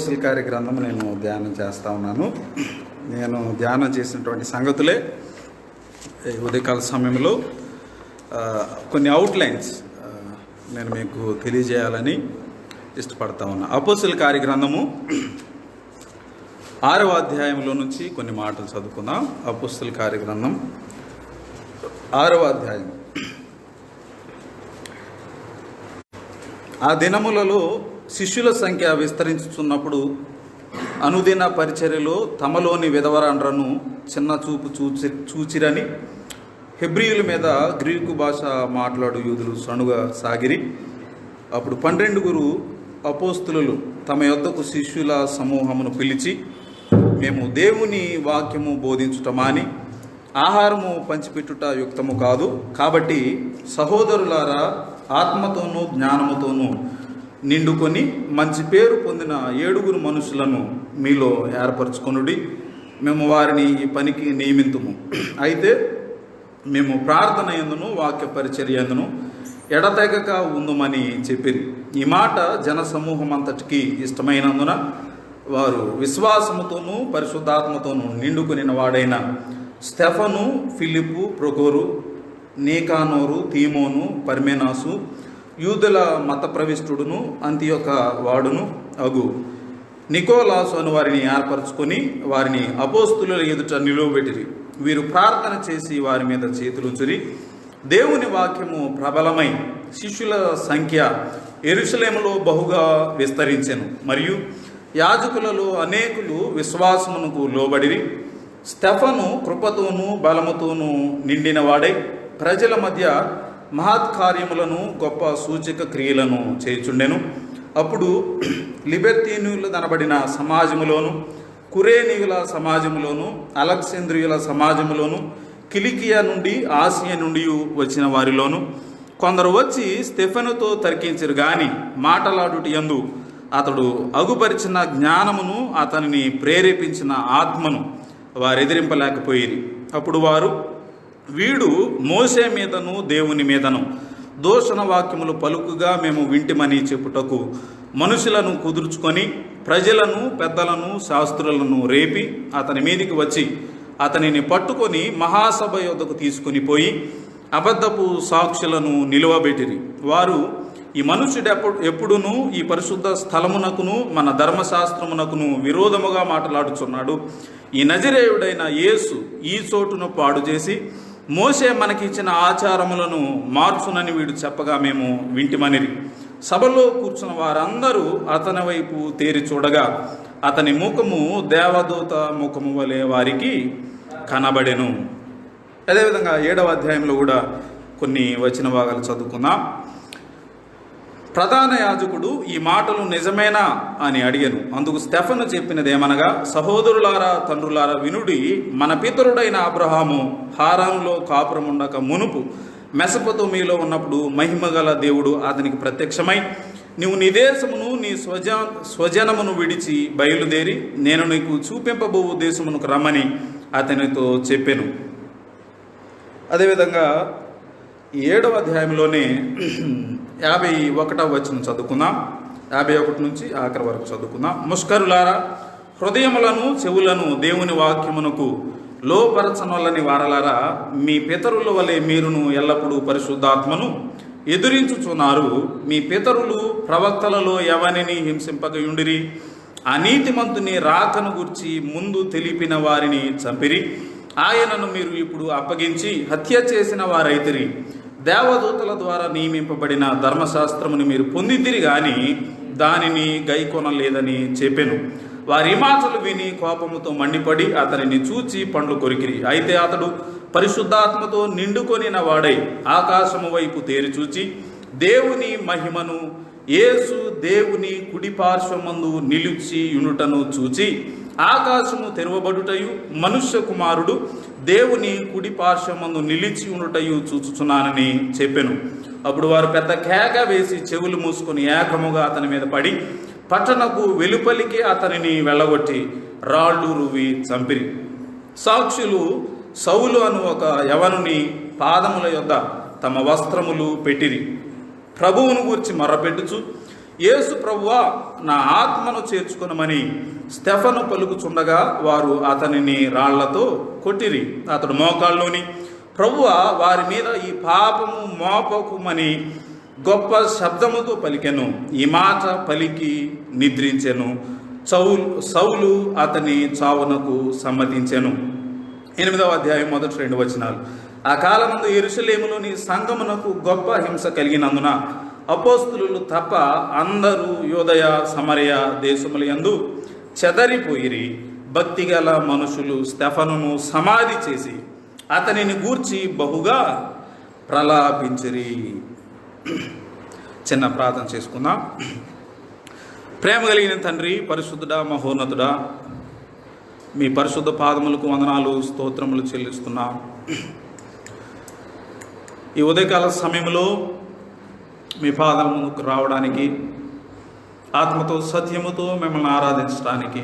అపోస్తల కార్య గ్రంథం నేను ధ్యానం చేస్తూ ఉన్నాను. నేను ధ్యానం చేసినటువంటి సంగతులే ఉదయకాల సమయంలో కొన్ని అవుట్లైన్స్ నేను మీకు తెలియజేయాలని ఇష్టపడతా ఉన్నా. అపోస్తల కార్య గ్రంథము 6వ అధ్యాయంలో నుంచి కొన్ని మాటలు చదువుకుందాం. అపోస్తల కార్య గ్రంథం 6వ అధ్యాయం. ఆ దినములలో శిష్యుల సంఖ్య విస్తరించుచున్నప్పుడు అనుదిన పరిచర్యలో తమలోని విధవరాండ్రను చిన్న చూపు చూచిరని హెబ్రీయుల మీద గ్రీకు భాష మాట్లాడు యూదులు సణుగా సాగిరి. అప్పుడు 12 అపోస్తులు తమ యొద్దకు శిష్యుల సమూహమును పిలిచి, మేము దేవుని వాక్యము బోధించుట మాని ఆహారము పంచిపెట్టుట యుక్తము కాదు. కాబట్టి సహోదరులారా, ఆత్మతోనూ జ్ఞానముతోనూ నిండుకొని మంచి పేరు పొందిన 7 మనుషులను మీలో ఏర్పరచుకొనుడి. మేము వారిని ఈ పనికి నియమింతుము. అయితే మేము ప్రార్థన యందును వాక్య పరిచర్య యందును ఎడతెగక ఉందుమని చెప్పిరి. ఈ మాట జన సమూహం అంతటికి ఇష్టమైనందున వారు విశ్వాసముతోనూ పరిశుద్ధాత్మతోనూ నిండుకొనిన వాడైన స్టెఫను, ఫిలిప్పు, ప్రొకోరు, నీకానోరు, తీమోను, పర్మెనాసు, యూదుల మత ప్రవిష్టుడును అంతియొక వాడును అగు నికోలాసు అను వారిని ఏర్పరచుకొని వారిని అపోస్తుల ఎదుట నిలువబెట్టిరి. వీరు ప్రార్థన చేసి వారి మీద చేతులుంచురి. దేవుని వాక్యము ప్రబలమై శిష్యుల సంఖ్య యెరూషలేములో బహుగా విస్తరించెను. మరియు యాజకులలో అనేకులు విశ్వాసమునకు లోబడిరి. స్టెఫను కృపతోనూ బలముతోనూ నిండిన వాడై ప్రజల మధ్య మహత్కార్యములను గొప్ప సూచక క్రియలను చేయుచుండెను. అప్పుడు లిబెర్తీనులు అనబడిన సమాజములోను, కురేనీయుల సమాజములోను, అలెగ్జాంద్రియుల సమాజములోను, కిలికియా నుండి, ఆసియా నుండి వచ్చిన వారిలోను కొందరు వచ్చి స్టెఫెనుతో తర్కించరు గాని మాటలాడుట యందు అతడు అగుపరిచిన జ్ఞానమును అతనిని ప్రేరేపించిన ఆత్మను వారెదిరింపలేకపోయిరి. అప్పుడు వారు, వీడు మోషే మీదను దేవుని మీదను దూషణ వాక్యములు పలుకుగా మేము వింటిమని చెప్పుటకు మనుషులను కుదుర్చుకొని ప్రజలను, పెద్దలను, శాస్త్రులను రేపి అతని మీదికి వచ్చి అతనిని పట్టుకొని మహాసభ యొద్దకు తీసుకుని పోయి అబద్ధపు సాక్షులను నిలువబెట్టిరి. వారు, ఈ మనుషుడు ఎప్పుడునూ ఈ పరిశుద్ధ స్థలమునకును మన ధర్మశాస్త్రమునకును విరోధముగా మాట్లాడుచున్నాడు. ఈ నజరేయుడైన యేసు ఈ చోటును పాడు చేసి మోషే మనకిచ్చిన ఆచారములను మార్చునని వీడు చెప్పగా మేము వింటిమనిరి. సభలో కూర్చున్న వారందరూ అతని వైపు తేరి చూడగా అతని ముఖము దేవదూత ముఖము వలె వారికి కనబడెను. అదేవిధంగా 7వ అధ్యాయంలో కూడా కొన్ని వచన భాగాలు చదువుకుందాం. ప్రధాన యాజకుడు ఈ మాటలు నిజమేనా అని అడిగెను. అందుకు స్టెఫను చెప్పినదేమనగా, సహోదరులారా, తండ్రులారా, వినుడి. మన పితరుడైన అబ్రహాము హారానులో కాపురముండక మునుపు మెసొపొతామియాలో ఉన్నప్పుడు మహిమగల దేవుడు అతనికి ప్రత్యక్షమై, నీవు నీ దేశమును నీ స్వజనమును విడిచి బయలుదేరి నేను నీకు చూపింపబోవు దేశమునకు రమ్మని అతనితో చెప్పెను. అదేవిధంగా 7వ అధ్యాయంలోనే 51వ వచనం చదువుకుందాం. 51 నుంచి ఆఖరి వరకు చదువుకుందాం. ముష్కరులారా, హృదయములను చెవులను దేవుని వాక్యమునకు లోపరచనొల్లని వారలారా, మీ పితరుల వలె మీరును ఎల్లప్పుడూ పరిశుద్ధాత్మను ఎదురించుచున్నారు. మీ పితరులు ప్రవక్తలలో ఎవరిని హింసింపకయుండిరి. అనీతిమంతుని రాకను గూర్చి ముందు తెలిపిన వారిని చంపిరి. ఆయనను మీరు ఇప్పుడు అప్పగించి హత్య చేసిన వారైతిరి. దేవదూతల ద్వారా నియమింపబడిన ధర్మశాస్త్రమును మీరు పొందితిరి గాని దానిని గైకొనలేదని చెప్పెను. వారి మాటలు విని కోపముతో మండిపడి అతనిని చూచి పండ్లు కొరికిరి. అయితే అతడు పరిశుద్ధాత్మతో నిండుకొనిన వాడై ఆకాశము వైపు తేరి చూచి దేవుని మహిమను, యేసు దేవుని కుడి పార్శ్వమందు నిలిచి యునుటను చూచి ఆకాశము తెరవబడుటయు మనుష్య కుమారుడు దేవుని కుడి పార్శ్వమందు నిలిచి ఉండుటయు చూచుచున్నానని చెప్పెను. అప్పుడు వారు పెద్ద కేక వేసి చెవులు మూసుకొని ఏకముగా అతని మీద పడి పట్టణకు వెలుపలికి అతనిని వెళ్ళగొట్టి రాళ్ళు రువి చంపిరి. సాక్షులు సౌలు అను ఒక యవనుని పాదముల యొద్ద తమ వస్త్రములు పెట్టిరి. ప్రభువును గూర్చి మొర్రపెట్టుచు, యేసు ప్రభువా, నా ఆత్మను చేర్చుకొనమని స్టెఫను పలుకుచుండగా వారు అతనిని రాళ్లతో కొట్టిరి. అతడు మోకాళ్ళలోని, ప్రభువా, వారి మీద ఈ పాపము మోపకుమని గొప్ప శబ్దముతో పలికెను. ఈ మాట పలికి నిద్రించెను. సౌలు అతని చావునకు సమ్మతించెను. 8వ అధ్యాయం 1-2 వచనాలు. ఆ కాలమందు యెరూషలేములోని సంఘమునకు గొప్ప హింస కలిగినందున అపోస్తలులు తప్ప అందరూ యూదయ సమరయ దేశములయందు చెదరిపోయిరి. భక్తిగల మనుషులు స్టెఫనును సమాధి చేసి అతనిని గూర్చి బహుగా ప్రలాపించిరి. చిన్న ప్రార్థన చేసుకుందాం. ప్రేమ కలిగిన తండ్రి, పరిశుద్ధుడా, మహోన్నతుడా, మీ పరిశుద్ధ పాదములకు వందనాలు, స్తోత్రములు చెల్లిస్తున్నాం. ఈ ఉదయకాల సమయంలో మీ పాదాల ముందుకు రావడానికి, ఆత్మతో సత్యముతో మిమ్మల్ని ఆరాధించడానికి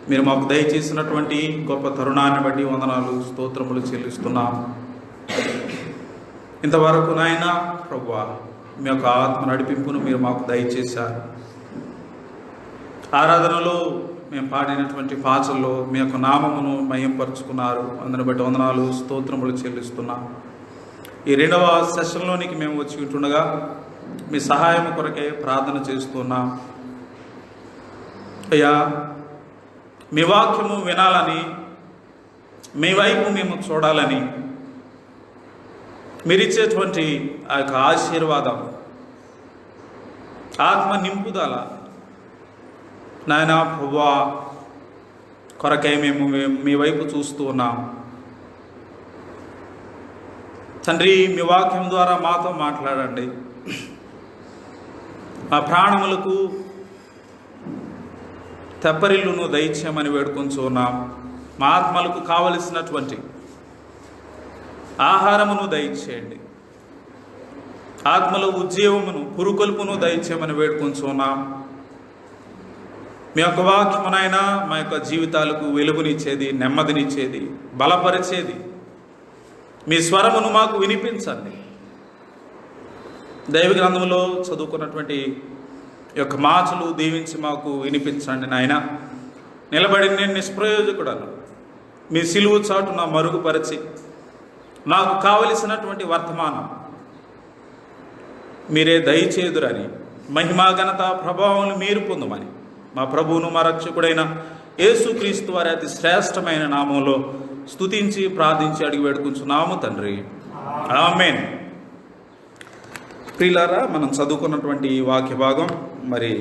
మీరు మాకు దయచేసినటువంటి గొప్ప తరుణాన్ని బట్టి వందనాలు, స్తోత్రములు చెల్లిస్తున్నాం. ఇంతవరకు నాయన ప్రభువా, మీ యొక్క ఆత్మ నడిపింపును మీరు మాకు దయచేశారు. ఆరాధనలో మేము పాడినటువంటి పాటల్లో మీ యొక్క నామమును మహింపరుచుకున్నారు. అందుని బట్టి వందనాలు, స్తోత్రములు చెల్లిస్తున్నాం. ఈ 2వ సెషన్లోనికి మేము వచ్చి ఉంటుండగా మీ సహాయం కొరకే ప్రార్థన చేస్తున్నాం. అయ్యా, మీ వాక్యము వినాలని, మీ వైపు మేము చూడాలని మీరిచ్చేటువంటి ఆ యొక్క ఆశీర్వాదం, ఆత్మ నింపుదల నాయనా ప్రభువా కొరకై మేము మీ వైపు చూస్తూ ఉన్నాం. తండ్రి, మీ వాక్యం ద్వారా మాతో మాట్లాడండి. మా ప్రాణములకు తెప్పరిల్లును దయచేయమని వేడుకొంచు ఉన్నాం. మా ఆత్మలకు కావలసినటువంటి ఆహారమును దయచేయండి. ఆత్మలో ఉజ్జీవమును, పురుకొల్పును దయచేయమని వేడుకొంచు ఉన్నాం. మీ యొక్క వాక్యమునైనా మా యొక్క జీవితాలకు వెలుగునిచ్చేది, నెమ్మదినిచ్చేది, బలపరిచేది మీ స్వరమును మాకు వినిపించండి. దైవ గ్రంథంలో చదువుకున్నటువంటి యొక్క మాటలు దీవించి మాకు వినిపించండి నాయన. నిలబడి నేను నిష్ప్రయోజకుడను, మీ సిలువు చాటున మరుగుపరిచి నాకు కావలసినటువంటి వర్తమానం మీరే దయచేదురని, మహిమా ఘనత ప్రభావములు మీరు పొందమని మా ప్రభువును మా రక్షకుడైన యేసుక్రీస్తు వారి అతి శ్రేష్టమైన నామంలో స్తుతించి ప్రార్థించి అడిగి వేడుకుంటున్నాము తండ్రి, ఆమేన్. ప్రియులారా, మనం చదువుకున్నటువంటి వాక్య భాగం మరి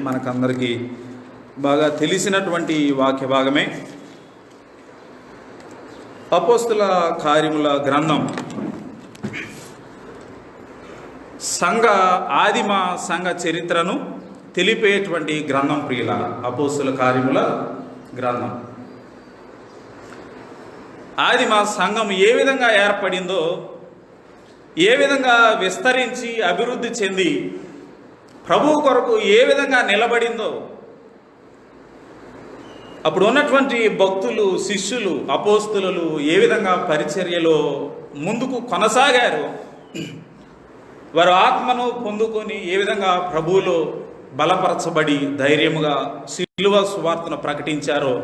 మనకందరికీ బాగా తెలిసినటువంటి వాక్య భాగమే. అపోస్తుల కార్యముల గ్రంథం ఆదిమ సంఘ చరిత్రను తెలిపేటువంటి గ్రంథం ప్రియులారా. అపోస్తుల కార్యముల గ్రంథం ఆదిమ సంఘం ఏ విధంగా ఏర్పడిందో, ఏ విధంగా విస్తరించి అభివృద్ధి చెంది ప్రభువు కొరకు ఏ విధంగా నిలబడిందో, అప్పుడు ఉన్నటువంటి భక్తులు, శిష్యులు, అపోస్తులు ఏ విధంగా పరిచర్యలో ముందుకు కొనసాగారు, వారు ఆత్మను పొందుకొని ఏ విధంగా ప్రభువులో బలపరచబడి ధైర్యముగా సిలువ సువార్తను ప్రకటించారో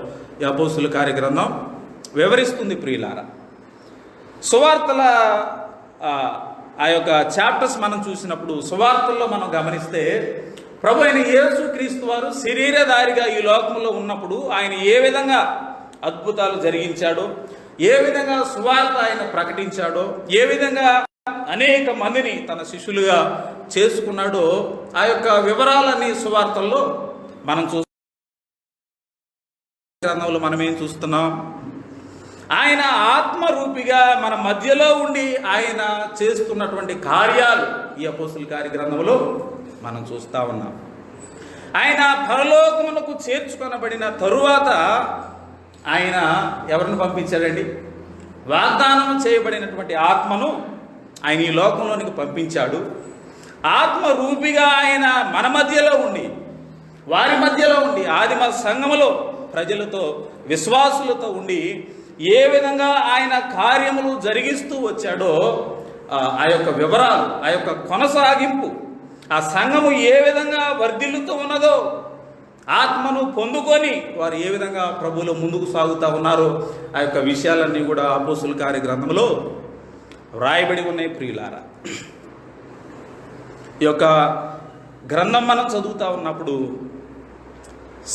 ఈ అపోస్తుల కార్యగ్రంథం వివరిస్తుంది ప్రియులారా. సువార్తల ఆ యొక్క చాప్టర్స్ మనం చూసినప్పుడు, సువార్తల్లో మనం గమనిస్తే ప్రభు అయిన యేసుక్రీస్తు వారు శరీరధారిగా ఈ లోకంలో ఉన్నప్పుడు ఆయన ఏ విధంగా అద్భుతాలు జరిగించాడో, ఏ విధంగా సువార్త ఆయన ప్రకటించాడో, ఏ విధంగా అనేక మందిని తన శిష్యులుగా చేసుకున్నాడో, ఆ యొక్క వివరాలన్నీ సువార్తల్లో మనం గ్రంథంలో మనం ఏం చూస్తున్నాం? ఆయన ఆత్మరూపిగా మన మధ్యలో ఉండి ఆయన చేస్తున్నటువంటి కార్యాలు ఈ అపోస్తుల కార్యగ్రంథంలో మనం చూస్తూ ఉన్నాం. ఆయన పరలోకమునకు చేర్చుకొనబడిన తరువాత ఆయన ఎవరిని పంపించాడండి? వాగ్దానం చేయబడినటువంటి ఆత్మను ఆయన ఈ లోకంలోనికి పంపించాడు. ఆత్మరూపిగా ఆయన మన మధ్యలో ఉండి, వారి మధ్యలో ఉండి, ఆదిమ సంఘములో ప్రజలతో, విశ్వాసులతో ఉండి ఏ విధంగా ఆయన కార్యములు జరిగిస్తూ వచ్చాడో ఆ యొక్క వివరాలు, ఆ యొక్క కొనసాగింపు, ఆ సంఘము ఏ విధంగా వర్ధిల్లుతూ ఉన్నదో, ఆత్మను పొందుకొని వారు ఏ విధంగా ప్రభువులో ముందుకు సాగుతూ ఉన్నారో ఆ యొక్క విషయాలన్నీ కూడా అపోస్తుల కార్య గ్రంథంలో వ్రాయబడి ఉన్నాయి ప్రియులారా. ఈ యొక్క గ్రంథం మనం చదువుతూ ఉన్నప్పుడు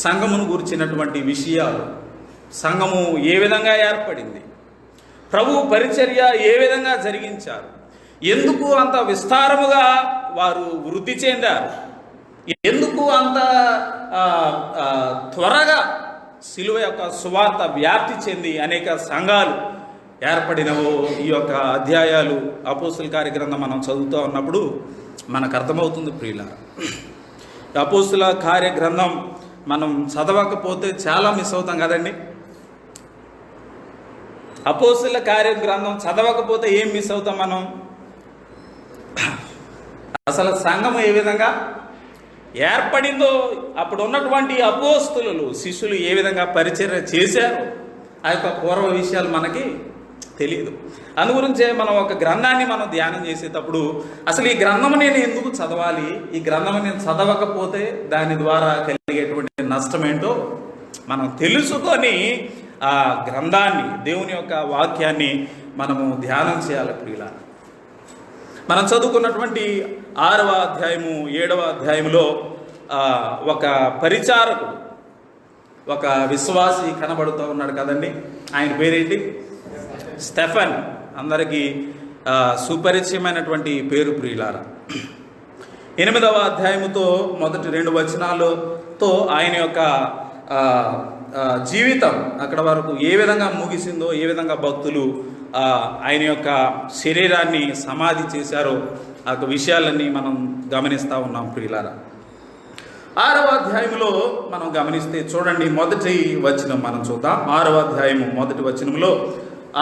సంఘమును గురించినటువంటి విషయాలు, సంఘము ఏ విధంగా ఏర్పడింది, ప్రభు పరిచర్య ఏ విధంగా జరిగించారు, ఎందుకు అంత విస్తారముగా వారు వృద్ధి చెందారు, ఎందుకు అంత త్వరగా సిలువ యొక్క సువార్త వ్యాప్తి చెంది అనేక సంఘాలు ఏర్పడినవో ఈ యొక్క అధ్యాయాలు అపోస్తుల కార్య గ్రంథం మనం చదువుతూ ఉన్నప్పుడు మనకు అర్థమవుతుంది ప్రియులారా. అపోస్తుల కార్య గ్రంథం మనం చదవకపోతే చాలా మిస్ అవుతాం కదండి. అపోస్తుల కార్య గ్రంథం చదవకపోతే ఏం మిస్ అవుతాం మనం? అసలు సంఘం ఏ విధంగా ఏర్పడిందో, అప్పుడు ఉన్నటువంటి అపోస్తులు శిష్యులు ఏ విధంగా పరిచర్య చేశారో ఆ యొక్క పూర్వ విషయాలు మనకి తెలియదు. అందుగురించే మనం ఒక గ్రంథాన్ని మనం ధ్యానం చేసేటప్పుడు అసలు ఈ గ్రంథం నేను ఎందుకు చదవాలి, ఈ గ్రంథం నేను చదవకపోతే దాని ద్వారా కలిగేటువంటి నష్టం ఏంటో మనం తెలుసుకొని ఆ గ్రంథాన్ని, దేవుని యొక్క వాక్యాన్ని మనము ధ్యానం చేయాలి ప్రియులారా. మనం చదువుకున్నటువంటి 6వ అధ్యాయము 7వ అధ్యాయంలో ఒక పరిచారకుడు, ఒక విశ్వాసి కనబడుతూ ఉన్నాడు కదండి. ఆయన పేరేంటి? స్టెఫన్. అందరికీ సుపరిచయమైనటువంటి పేరు ప్రియులారా. 8వ అధ్యాయముతో మొదటి 2 వచనాలతో ఆయన యొక్క జీవితం అక్కడ వరకు ఏ విధంగా ముగిసిందో, ఏ విధంగా భక్తులు ఆయన యొక్క శరీరాన్ని సమాధి చేశారో ఆ విషయాలన్నీ మనం గమనిస్తూ ఉన్నాం ప్రియులారా. 6వ అధ్యాయంలో మనం గమనిస్తే చూడండి, మొదటి వచనం మనం చూద్దాం. 6వ అధ్యాయము మొదటి వచనంలో,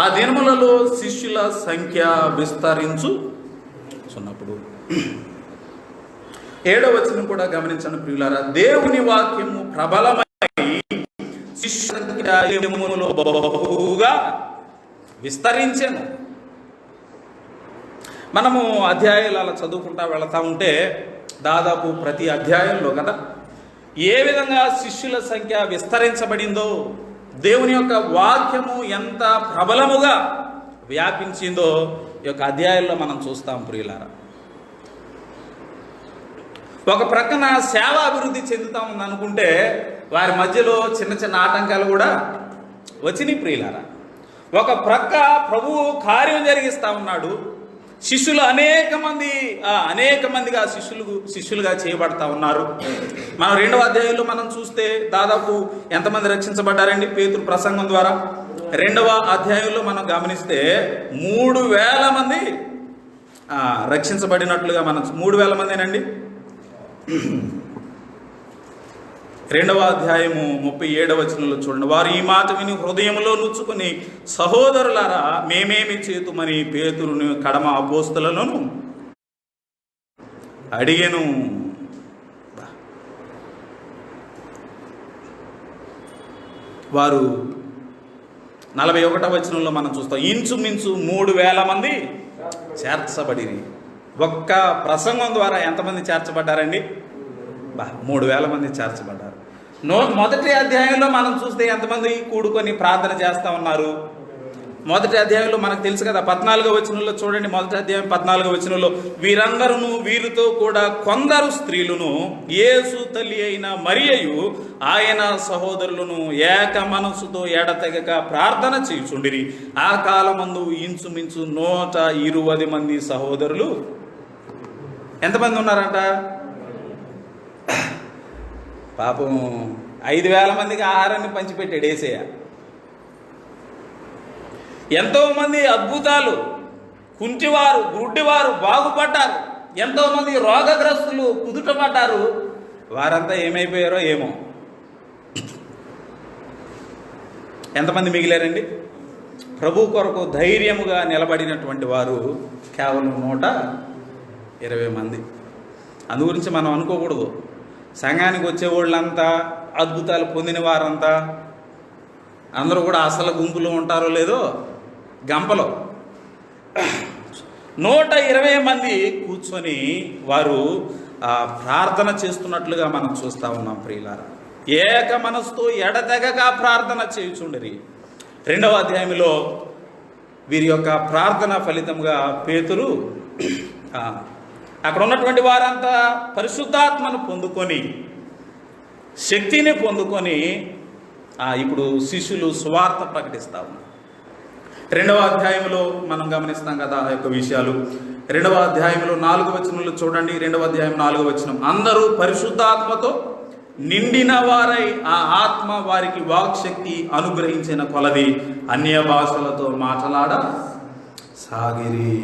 ఆ దినములలో శిష్యుల సంఖ్య విస్తరించుచున్నప్పుడు. 7వ వచనం కూడా గమనించండి ప్రియులారా. దేవుని వాక్యము ప్రబలమై శిష్యుల సంఖ్య బహుగా విస్తరించెను. మనము అధ్యాయాలు అలా చదువుకుంటా వెళతా ఉంటే దాదాపు ప్రతి అధ్యాయంలో కదా ఏ విధంగా శిష్యుల సంఖ్య విస్తరించబడిందో, దేవుని యొక్క వాక్యము ఎంత ప్రబలముగా వ్యాపించిందో ఈ యొక్క అధ్యాయంలో మనం చూస్తాం ప్రియులారా. ఒక ప్రక్కన సేవ అభివృద్ధి చెందుతా ఉంది అనుకుంటే వారి మధ్యలో చిన్న చిన్న ఆటంకాలు కూడా వచ్చినాయి ప్రియులారా. ఒక ప్రక్క ప్రభువు కార్యం జరిగిస్తూ ఉన్నాడు. శిష్యులు అనేక మందిగా శిష్యులుగా చేయబడతా ఉన్నారు. మనం 2వ అధ్యాయంలో మనం చూస్తే దాదాపు ఎంతమంది రక్షించబడ్డారండి పేతురు ప్రసంగం ద్వారా? 2వ అధ్యాయంలో మనం గమనిస్తే 3,000 మంది రక్షించబడినట్లుగా మనం 3,000 మందేనండి. 2వ అధ్యాయము 37వ వచనంలో చూడండి, వారు ఈ మాట విని హృదయంలో నొచ్చుకుని, సహోదరులారా మేమేమి చేతుమని పేతురుని కడమ అపోస్తలులను అడిగెను. వారు 41వ వచనంలో మనం చూస్తాం, ఇంచుమించు 3,000 మంది చేర్చబడిరి. ఒక్క ప్రసంగం ద్వారా ఎంతమంది చేర్చబడ్డారండి? 3,000 మంది చేర్చబడ్డారు. మొదటి అధ్యాయంలో మనం చూస్తే ఎంతమంది కూడుకొని ప్రార్థన చేస్తూ ఉన్నారు? మొదటి అధ్యాయంలో మనకు తెలుసు కదా, 14వ వచనంలో చూడండి. మొదటి అధ్యాయం 14వ వచనంలో, వీరందరూ వీరితో కూడా కొందరు స్త్రీలను, యేసు తల్లి అయిన మరియయు ఆయన సహోదరులను ఏక మనస్సుతో ఎడతెగక ప్రార్థన చేయుచుండిరి. ఆ కాలమందు ఇంచుమించు 120 మంది సహోదరులు. ఎంతమంది ఉన్నారంట? పాపం 5,000 మందికి ఆహారాన్ని పంచిపెట్టాడు యేసయ్య. ఎంతోమంది అద్భుతాలు, కుంటివారు, గుడ్డివారు బాగుపడ్డారు. ఎంతోమంది రోగగ్రస్తులు కుదుటపడ్డారు. వారంతా ఏమైపోయారో ఏమో. ఎంతమంది మిగిలారండి? ప్రభు కొరకు ధైర్యముగా నిలబడినటువంటి వారు కేవలం 120 మంది. అందుగురించి మనం అనుకోకూడదు సంఘానికి వచ్చేవాళ్ళంతా అద్భుతాలు పొందిన వారంతా అందరూ కూడా అసలు గుంపులో ఉంటారో లేదో గంపలో 120 మంది కూర్చొని వారు ప్రార్థన చేస్తున్నట్లుగా మనం చూస్తూ ఉన్నాం ప్రియులారా. ఏక మనసుతో ఎడతెగక ప్రార్థన చేయుచుండిరి. 2వ అధ్యాయంలో వీరి యొక్క ప్రార్థన ఫలితంగా పేతురు అక్కడ ఉన్నటువంటి వారంతా పరిశుద్ధాత్మను పొందుకొని శక్తిని పొందుకొని ఇప్పుడు శిష్యులు సువార్త ప్రకటిస్తా ఉన్నారు. 2వ అధ్యాయంలో మనం గమనిస్తాం కదా ఆ యొక్క విషయాలు. 2వ అధ్యాయంలో 4వ వచనంలో చూడండి. 2వ అధ్యాయం 4వ వచనం, అందరూ పరిశుద్ధాత్మతో నిండిన వారై ఆ ఆత్మ వారికి వాక్శక్తి అనుగ్రహించిన కొలది అన్య భాషలతో మాట్లాడ సాగిరి.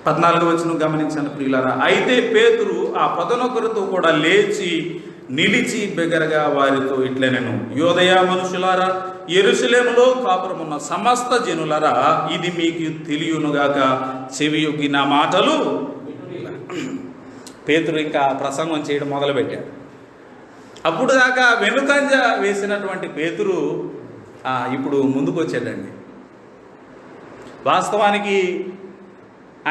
14వ వచనం గమనించాను ప్రియులారా. అయితే పేతురు ఆ 11తో కూడా లేచి నిలిచి బిగ్గరగా వారితో ఇట్లనెను, యోదయ మనుషులారా, యెరూషలేములో కాపురమున్న సమస్త జనులారా, ఇది మీకు తెలియనుగాక, చెవియొగ్గి నా మాటలు. పేతురు ఇంకా ప్రసంగం చేయడం మొదలుపెట్టాడు. అప్పుడు దాకా వెనుకంజ వేసినటువంటి పేతురు ఇప్పుడు ముందుకు వచ్చాడండి. వాస్తవానికి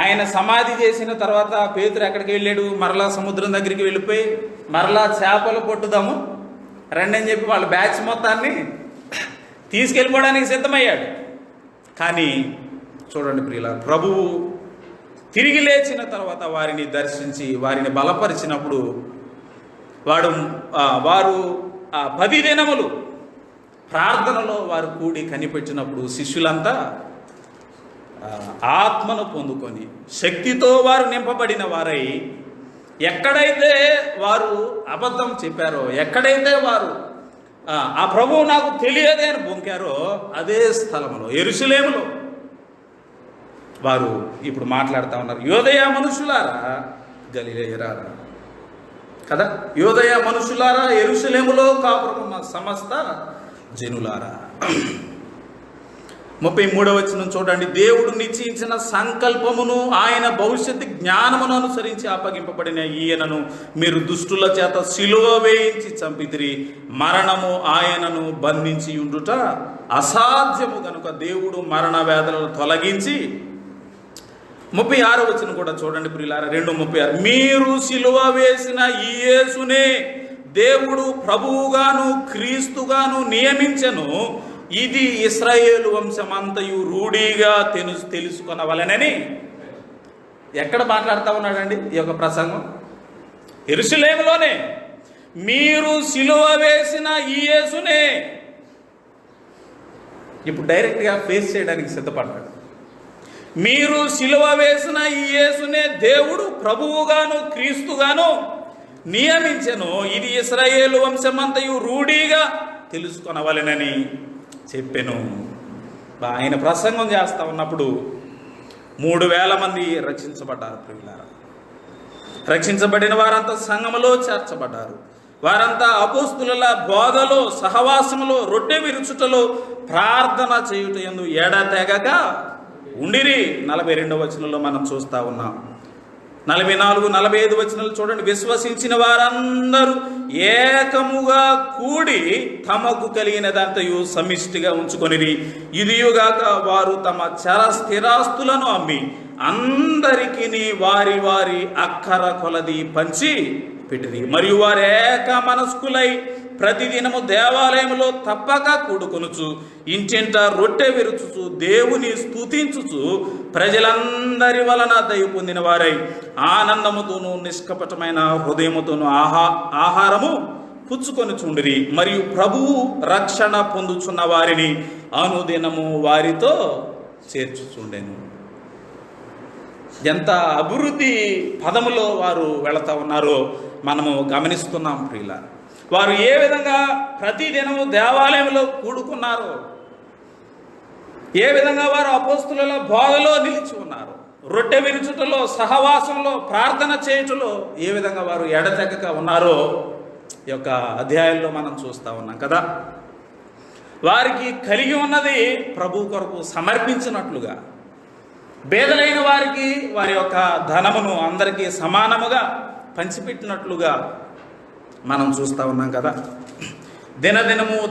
ఆయన సమాధి చేసిన తర్వాత పేతురు ఎక్కడికి వెళ్ళాడు? మరలా సముద్రం దగ్గరికి వెళ్ళిపోయి మరలా చేపలు పట్టుదాము రండి అని చెప్పి వాళ్ళ బ్యాచ్ మొత్తాన్ని తీసుకెళ్ళిపోవడానికి సిద్ధమయ్యాడు. కానీ చూడండి ప్రియుల, ప్రభువు తిరిగి లేచిన తర్వాత వారిని దర్శించి వారిని బలపరిచినప్పుడు వారు 10 దినములు ప్రార్థనలో వారు కూడి కనిపెట్టినప్పుడు శిష్యులంతా ఆత్మను పొందుకొని శక్తితో వారు నింపబడిన వారై, ఎక్కడైతే వారు అబద్ధం చెప్పారో, ఎక్కడైతే వారు ఆ ప్రభువు నాకు తెలియదే అని బొంకారో, అదే స్థలంలో యెరూషలేములో వారు ఇప్పుడు మాట్లాడుతూ ఉన్నారు. యోదయ మనుషులారా, గలిలయరారా కదా, యోదయ మనుషులారా, యెరూషలేములో కాపురమున్న సమస్త జనులారా. 33వ వచనం చూడండి. దేవుడు నిశ్చయించిన సంకల్పమును ఆయన భవిష్యత్తు జ్ఞానమును అనుసరించి అప్పగింపబడిన ఈయనను మీరు దుష్టుల చేత సిలువ వేయించి చంపితిరి. మరణము ఆయనను బంధించి ఉండుట అసాధ్యము గనుక దేవుడు మరణ వేదనను తొలగించి. 36వ వచనం కూడా చూడండి ప్రియులారా, 2:36, మీరు సిలువ వేసిన ఈ యేసునే దేవుడు ప్రభువుగాను క్రీస్తుగాను నియమించెను. ఇది ఇశ్రాయేలు వంశమంతయు రూఢిగా తెలుసుకొనవలెనని. ఎక్కడ మాట్లాడుతూ ఉన్నాడండి ఈ యొక్క ప్రసంగం? యెరూషలేములోనే. మీరు సిలువ వేసిన ఈ యేసునే. ఇప్పుడు డైరెక్ట్గా ఫేస్ చేయడానికి సిద్ధపడ్డాడు. మీరు సిలువ వేసిన ఈ యేసునే దేవుడు ప్రభువుగాను క్రీస్తుగాను నియమించెను. ఇది ఇశ్రాయేలు వంశమంతయు రూఢిగా తెలుసుకొనవలెనని చెప్పెను. ఆయన ప్రసంగం చేస్తూ ఉన్నప్పుడు 3,000 మంది రక్షించబడ్డారు ప్రియులారా. రక్షించబడిన వారంతా సంఘములో చేర్చబడ్డారు. వారంతా అపోస్తుల బోధలో, సహవాసములో, రొట్టె విరుచుటలో, ప్రార్థన చేయుట యందు ఎడతెగక ఉండిరి. 42వ వచనంలో మనం చూస్తూ ఉన్నాం. 44, 45 వచనాలు చూడండి. విశ్వసించిన వారందరూ ఏకముగా కూడి తమకు కలిగినదంతయు సమిష్టిగా ఉంచుకొనిరి. ఇదియుగాక వారు తమ చర స్థిరాస్తులను అమ్మి అందరికీ వారి వారి అక్కర కొలది పంచి పెట్టిరి. మరియు వారు ఏక మనస్కులై ప్రతిదినము దేవాలయములో తప్పక కూడుకొనుచు ఇంటింట రొట్టె విరుచుచు దేవుని స్తుతించుచు ప్రజలందరి వలన దయ పొందిన వారై ఆనందముతోనూ నిష్కపటమైన హృదయముతోనూ ఆహారము పుచ్చుకొని చుండిరి. మరియు ప్రభువు రక్షణ పొందుచున్న వారిని అనుదినము వారితో చేర్చుచుండెను. ఎంత అభివృద్ధి పదములో వారు వెళతా ఉన్నారో మనము గమనిస్తున్నాం ప్రియులారా. వారు ఏ విధంగా ప్రతిదినము దేవాలయంలో కూడుకున్నారో, ఏ విధంగా వారు అపోస్తుల బోధలో నిలిచి ఉన్నారు, రొట్టె విరుచుటలో, సహవాసంలో, ప్రార్థన చేయుటలో ఏ విధంగా వారు ఎడతెగక ఉన్నారో ఈ యొక్క అధ్యాయంలో మనం చూస్తూ ఉన్నాం కదా. వారికి కలిగి ఉన్నది ప్రభు కొరకు సమర్పించినట్లుగా, పేదలైన వారికి వారి యొక్క ధనమును అందరికీ సమానముగా పంచిపెట్టినట్లుగా మనం చూస్తూ ఉన్నాం కదా.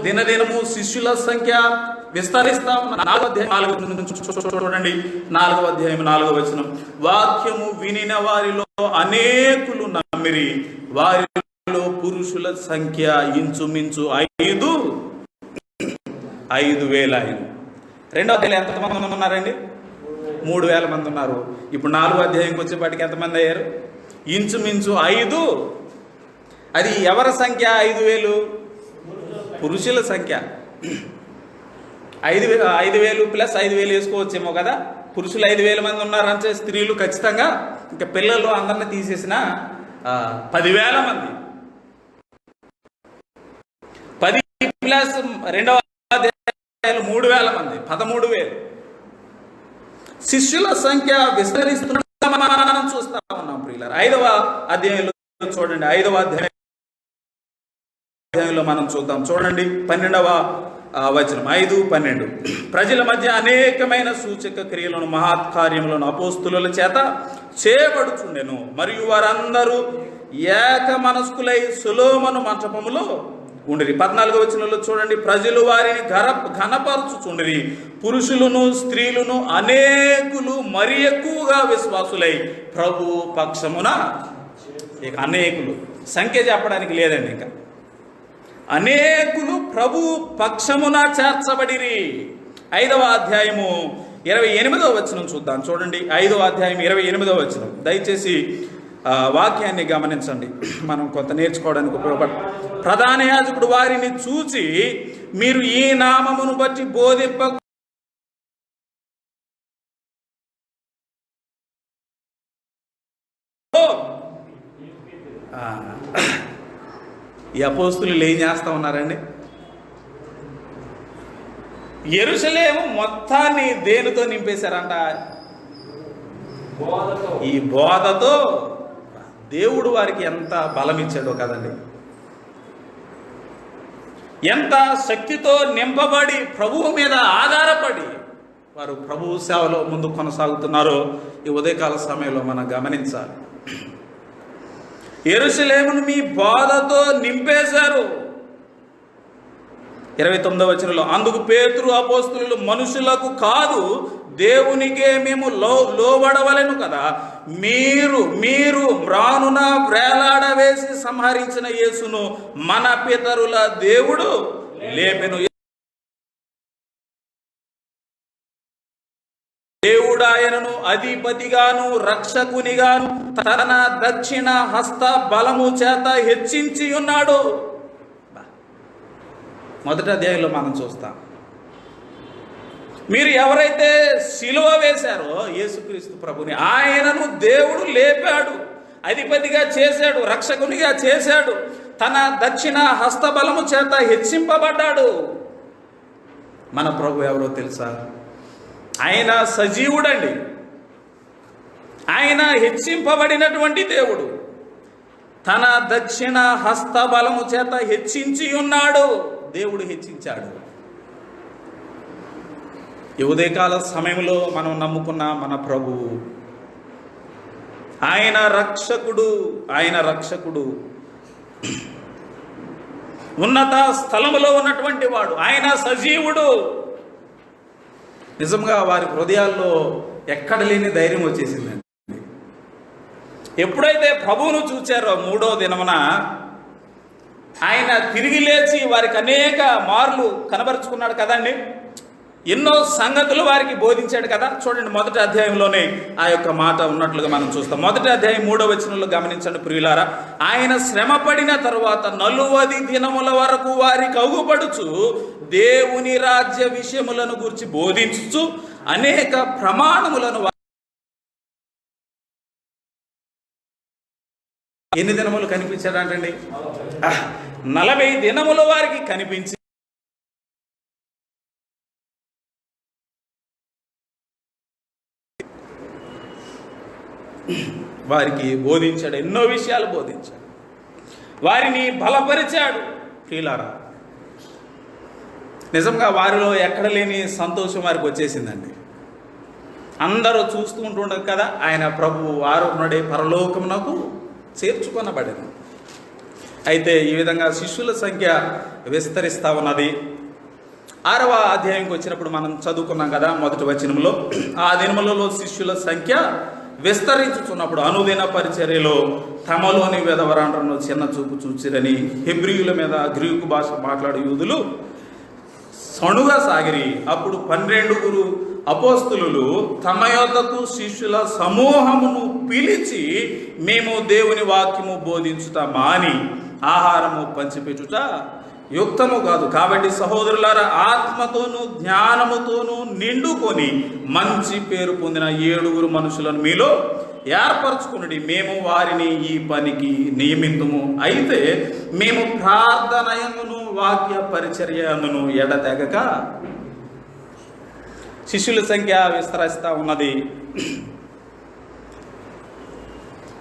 దినదినము శిష్యుల సంఖ్య విస్తరిస్తా ఉన్న 4వ అధ్యాయం 4వ నుంచి చూడండి. 4వ అధ్యాయం 4వ వచనం, వాక్యము వినిన వారిలో అనేకులు నమ్మిరి, వారిలో పురుషుల సంఖ్య ఇంచుమించు 5,000. రెండవ అధ్యాయం ఎంతమంది ఉన్నారండి? 3,000 మంది ఉన్నారు. ఇప్పుడు 4వ అధ్యాయంకి వచ్చేపాటికి ఎంతమంది అయ్యారు? ఇంచుమించు 5. అది ఎవరి సంఖ్య? 5,000 పురుషుల సంఖ్య. 5,000 ప్లస్ 5,000 వేసుకోవచ్చేమో కదా. పురుషులు 5,000 మంది ఉన్నారంటే స్త్రీలు ఖచ్చితంగా, ఇంకా పిల్లలు అందరిని తీసేసిన 10,000 మంది. 10 ప్లస్ రెండవ అధ్యాయంలో 3,000 మంది, 13,000. శిష్యుల సంఖ్య విస్తరిస్తున్న మనం చూస్తా ఉన్నాం ప్రియులారా. 5వ అధ్యాయంలో చూడండి, 5వ అధ్యాయంలో మనం చూద్దాం. చూడండి 12వ వచనం, 5:12. ప్రజల మధ్య అనేకమైన సూచక క్రియలను మహత్కార్యములను అపోస్తుల చేత చేయబడుచుండెను, మరియు వారందరూ ఏక మనస్కులై సొలొమోను మంటపములో ఉండిరి. 14వ వచనంలో చూడండి, ప్రజలు వారిని ఘనపరచుచుండిరి, పురుషులను స్త్రీలను అనేకులు మరి ఎక్కువగా విశ్వాసులై ప్రభు పక్షమున. ఇక అనేకులు సంఖ్య చెప్పడానికి లేదండి, ఇంకా అనేకులు ప్రభు పక్షమున చేర్చబడిరి. 5వ అధ్యాయము 28వ వచనం చూద్దాం. చూడండి 5వ అధ్యాయం 28వ వచనం. దయచేసి వాక్యాన్ని గమనించండి, మనం కొంత నేర్చుకోవడానికి ఉపయోగపడు. ప్రధాన యాజకుడు వారిని చూచి, మీరు ఈ నామమును బట్టి బోధింప ఈ అపోస్తులు ఏం చేస్తా ఉన్నారండి? యెరూషలేము మొత్తాన్ని దేనితో నింపేశారంట? ఈ బోధతో. దేవుడు వారికి ఎంత బలం ఇచ్చాడో కదండి, ఎంత శక్తితో నింపబడి ప్రభువు మీద ఆధారపడి వారు ప్రభువు సేవలో ముందు కొనసాగుతున్నారో ఈ ఉదయకాల సమయంలో మనం గమనించాలి. యెరూషలేమును మీ బోధతో నింపేశారు. 29వ వచనంలో, అందుకు పేతురు అపోస్తులు, మనుషులకు కాదు దేవునికే మేము లోబడవలెను కదా, మీరు మ్రానున వ్రేలాడవేసి సంహరించిన యేసును మన పితరుల దేవుడు లేపెను. దేవుడు ఆయనను అధిపతిగాను రక్షకునిగాను తన దక్షిణ హస్త బలము చేత హెచ్చించి ఉన్నాడు. మొదటి అధ్యాయంలో మనం చూస్తాం. మీరు ఎవరైతే సిలువ వేశారో యేసుక్రీస్తు ప్రభుని, ఆయనను దేవుడు లేపాడు, అధిపతిగా చేశాడు, రక్షకునిగా చేశాడు, తన దక్షిణ హస్తబలము చేత హెచ్చింపబడ్డాడు. మన ప్రభు ఎవరో తెలుసా? ఆయన సజీవుడండి, ఆయన హెచ్చింపబడినటువంటి దేవుడు, తన దక్షిణ హస్తబలము చేత హెచ్చించి ఉన్నాడు. దేవుడు హెచ్చించాడు. ఈ ఉదయకాల సమయంలో మనం నమ్ముకున్న మన ప్రభువు, ఆయన రక్షకుడు, ఆయన రక్షకుడు, ఉన్నత స్థలములో ఉన్నటువంటి వాడు, ఆయన సజీవుడు. నిజంగా వారి హృదయాల్లో ఎక్కడ లేని ధైర్యం వచ్చేసిందండి. ఎప్పుడైతే ప్రభువును చూచారో 3వ దినమున ఆయన తిరిగి లేచి వారికి అనేక మార్లు కనబరుచుకున్నాడు కదండి, ఎన్నో సంగతులు వారికి బోధించాడు కదా. చూడండి మొదటి అధ్యాయంలోనే ఆ యొక్క మాట ఉన్నట్లుగా మనం చూస్తాం. మొదటి అధ్యాయం 3వ వచనంలో గమనించండి ప్రియులారా, ఆయన శ్రమ పడిన తరువాత 40 దినముల వరకు వారికి అగుపడుచు దేవుని రాజ్య విషయములను గురించి బోధించుచు అనేక ప్రమాణములను. ఎన్ని దినములు కనిపించాడంటండి? 40 దినముల వారికి కనిపించి వారికి బోధించాడు, ఎన్నో విషయాలు బోధించాడు, వారిని బలపరిచాడు. ప్రియులారా, నిజంగా వారిలో ఎక్కడ లేని సంతోషం వారికి వచ్చేసిందండి. అందరూ చూస్తూ ఉంటుండదు కదా, ఆయన ప్రభువు ఆరోహణుడే పరలోకమునకు చేర్చుకొనబడింది. అయితే ఈ విధంగా శిష్యుల సంఖ్య విస్తరిస్తూ ఉన్నది. 6వ అధ్యాయంకి వచ్చినప్పుడు మనం చదువుకున్నాం కదా, మొదటి వచనంలో, ఆ దినములలో శిష్యుల సంఖ్య విస్తరించుచున్నప్పుడు అనుదిన పరిచర్యలో తమలోని వెధవరాండ్రను చిన్న చూపు చూచిరని హెబ్రీయుల మీద గ్రీకు భాష మాట్లాడే యూదులు సణుగా సాగిరి. అప్పుడు 12 అపోస్తలులు తమ యొద్దకు శిష్యుల సమూహమును పిలిచి, మేము దేవుని వాక్యము బోధించుట మాని ఆహారము పంచిపెట్టుట యుక్తము కాదు. కాబట్టి సహోదరులారా, ఆత్మతోనూ జ్ఞానముతోనూ నిండుకొని మంచి పేరు పొందిన 7 మనుషులను మీలో ఏర్పరచుకుని మేము వారిని ఈ పనికి నియమితుము. అయితే మేము ప్రార్థనయందును వాక్య పరిచర్యను ఎడతెగక, శిష్యుల సంఖ్య విస్తరిస్తూ ఉన్నది.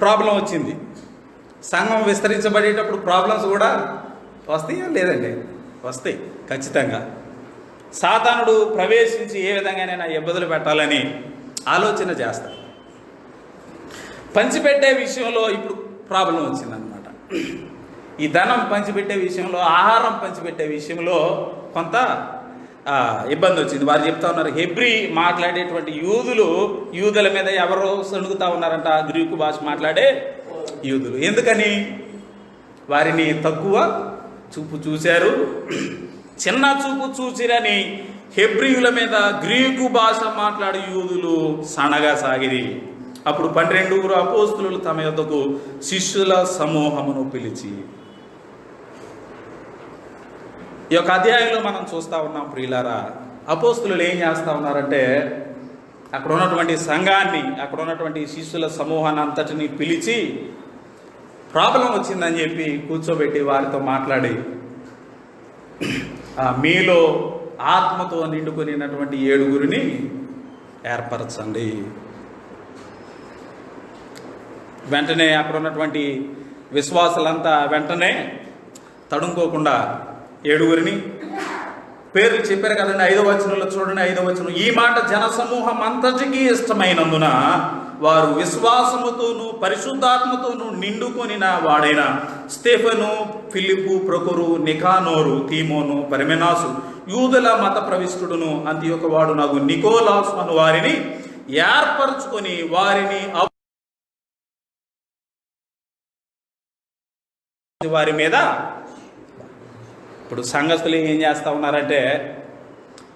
ప్రాబ్లం వచ్చింది. సంఘం విస్తరించబడేటప్పుడు ప్రాబ్లమ్స్ కూడా వస్తాయా? లేదండి, వస్తాయి ఖచ్చితంగా. సాతానుడు ప్రవేశించి ఏ విధంగానైనా ఇబ్బందులు పెట్టాలని ఆలోచన చేస్తాడు. పంచిపెట్టే విషయంలో ఇప్పుడు ప్రాబ్లం వచ్చిందనమాట. ఈ ధనం పంచిపెట్టే విషయంలో, ఆహారం పంచిపెట్టే విషయంలో కొంత ఇబ్బంది వచ్చింది. వారు చెప్తా ఉన్నారు, హెబ్రీ మాట్లాడేటువంటి యూదుల మీద ఎవరో సణుగుతా ఉన్నారంట, గ్రీకు భాష మాట్లాడే యూదులు. ఎందుకని? వారిని తక్కువ చూపు చూశారు, చిన్న చూపు చూసిరని హెబ్రీయుల మీద గ్రీకు భాష మాట్లాడే యూదులు సనగా సాగిరి. అప్పుడు 12 అపోస్తలులు తమ యొద్దకు శిష్యుల సమూహమును పిలిచి, ఈ యొక్క అధ్యాయంలో మనం చూస్తూ ఉన్నాం ప్రియులారా, అపోస్తలులు ఏం చేస్తూ ఉన్నారంటే, అక్కడ ఉన్నటువంటి సంఘాన్ని, అక్కడ ఉన్నటువంటి శిష్యుల సమూహాన్ని అంతటిని పిలిచి ప్రాబ్లం వచ్చిందని చెప్పి కూర్చోబెట్టి వారితో మాట్లాడి, మీలో ఆత్మతో నిండుకొనినటువంటి 7 ఏర్పరచండి. వెంటనే అక్కడ ఉన్నటువంటి విశ్వాసులంతా వెంటనే తడుముకోకుండా 7 పేర్లు చెప్పారు కదండి. 5వ వచనంలో చూడండి, 5వ వచనం, ఈ మాట జనసమూహం అంతటికీ ఇష్టమైనందున వారు విశ్వాసముతోనూ పరిశుద్ధాత్మతోనూ నిండుకొనిన వాడైన స్తెఫను, ఫిలిప్పు, ప్రొకొరు, నికానోరు, తీమోను, పరమెనాసు, యూదుల మత ప్రవిష్టుడును అంతియొక వాడు నాకు నికోలాసు అను వారిని ఏర్పరచుకొని వారిని వారి మీద. ఇప్పుడు సంఘస్థులు ఏం చేస్తూ ఉన్నారంటే,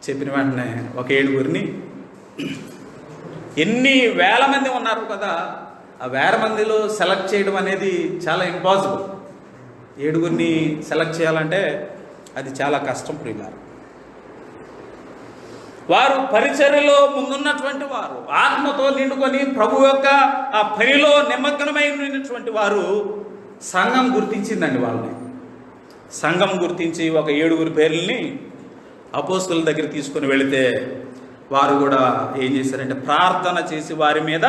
చెప్పిన వెంటనే ఒక 7 ఎన్ని వేల మంది ఉన్నారు కదా, ఆ 1000 మందిలో సెలెక్ట్ చేయడం అనేది చాలా ఇంపాసిబుల్. 7 సెలెక్ట్ చేయాలంటే అది చాలా కష్టం ప్రియులారా. వారు పరిచర్యలో ముందున్నటువంటి వారు, ఆత్మతో నిండుకొని ప్రభు యొక్క ఆ పనిలో నిమగ్నమైనటువంటి వారు. సంఘం గుర్తించిందండి వాళ్ళని. సంఘం గుర్తించి ఒక 7 పేర్లని అపోస్తలుల దగ్గర తీసుకొని వెళితే వారు కూడా ఏం చేశారంటే ప్రార్థన చేసి వారి మీద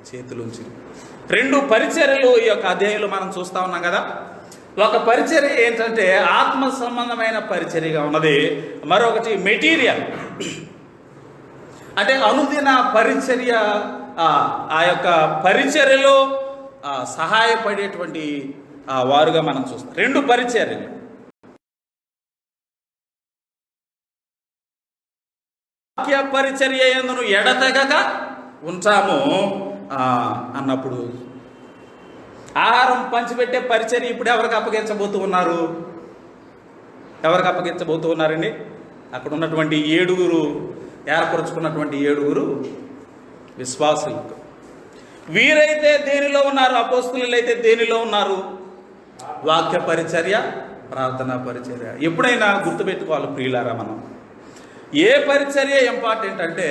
చేతులుంచి 2 పరిచర్యలు ఈ యొక్క అధ్యాయంలో మనం చూస్తూ ఉన్నాం కదా. ఒక పరిచర్య ఏంటంటే ఆత్మ సంబంధమైన పరిచర్యగా ఉన్నది, మరొకటి మెటీరియల్ అంటే అనుదిన పరిచర్య. ఆ యొక్క పరిచర్యలో సహాయపడేటువంటి వారుగా మనం చూస్తాం. 2 పరిచర్యలు. వాక్య పరిచర్య యందును ఎడతెగక ఉంటాము అన్నప్పుడు ఆహారం పంచిపెట్టే పరిచర్య ఇప్పుడు ఎవరికి అప్పగించబోతూ ఉన్నారు? ఎవరికి అప్పగించబోతూ ఉన్నారండి? అక్కడ ఉన్నటువంటి 7 ఏర్పరచుకున్నటువంటి 7 విశ్వాసులకు. వీరైతే దేనిలో ఉన్నారు? అపోస్తలులు అయితే దేనిలో ఉన్నారు? వాక్య పరిచర్య, ప్రార్థనా పరిచర్య. ఎప్పుడైనా గుర్తుపెట్టుకోవాలి ప్రియులారా, మనం ఏ పరిచర్య ఇంపార్టెంట్ అంటే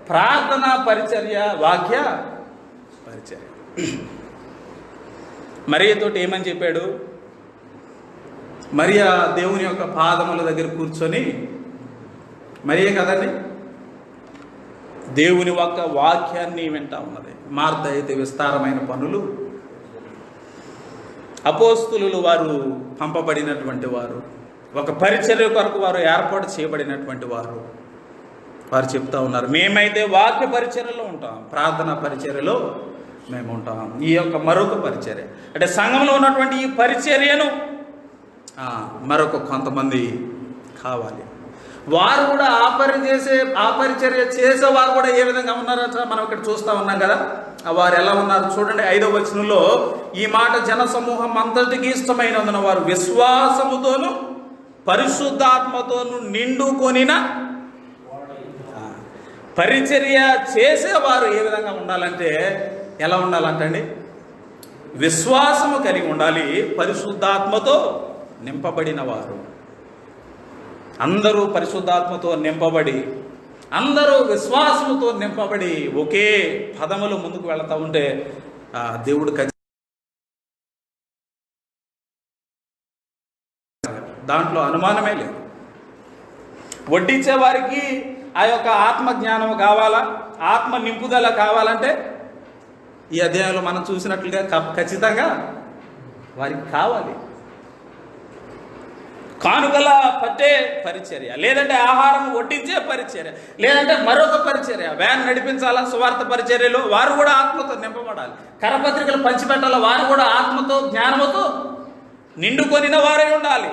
ప్రార్థనా పరిచర్య, వాక్య పరిచర్య. మరియతోటి ఏమని చెప్పాడు? మరియా దేవుని యొక్క పాదముల దగ్గర కూర్చొని, మరియే కదండి దేవుని యొక్క వాక్యాన్ని వింటా ఉన్నది. మార్త అయితే విస్తారమైన పనులు. అపోస్తలులు వారు పంపబడినటువంటి వారు, ఒక పరిచర్య కొరకు వారు ఏర్పాటు చేయబడినటువంటి వారు. వారు చెప్తా ఉన్నారు, మేమైతే వాక్య పరిచర్యలో ఉంటాం, ప్రార్థనా పరిచర్యలో మేము ఉంటాం. ఈ యొక్క మరొక పరిచర్య అంటే సంఘంలో ఉన్నటువంటి ఈ పరిచర్యను మరొక కొంతమంది కావాలి. వారు కూడా ఆ పరిచర్య చేసేవారు కూడా ఏ విధంగా ఉన్నారో మనం ఇక్కడ చూస్తూ ఉన్నాం కదా. వారు ఎలా ఉన్నారు చూడండి. 5వ వచనంలో ఈ మాట, జన సమూహం అంతటికి ఇష్టమైనందున వారు విశ్వాసముతోను పరిశుద్ధాత్మతోను నిండుకొనిన పరిచర్య చేసేవారు ఏ విధంగా ఉండాలంటే, ఎలా ఉండాలంటండి, విశ్వాసము కలిగి ఉండాలి, పరిశుద్ధాత్మతో నింపబడిన వారు. అందరూ పరిశుద్ధాత్మతో నింపబడి, అందరూ విశ్వాసముతో నింపబడి ఒకే పదములు ముందుకు వెళతా ఉంటే దేవుడు దాంట్లో అనుమానమే లేదు. వడ్డించే వారికి ఆ యొక్క ఆత్మ జ్ఞానం కావాలా, ఆత్మ నింపుదల కావాలంటే ఈ అధ్యాయంలో మనం చూసినట్లుగా ఖచ్చితంగా వారికి కావాలి. కానుకల పట్టే పరిచర్య, లేదంటే ఆహారం వడ్డించే పరిచర్య, లేదంటే మరొక పరిచర్య, వ్యాన్ నడిపించాలా సువార్త పరిచర్యలో వారు కూడా ఆత్మతో నింపబడాలి. కరపత్రికలు పంచిపెట్టాల వారు కూడా ఆత్మతో జ్ఞానముతో నిండుకొనిన వారై ఉండాలి.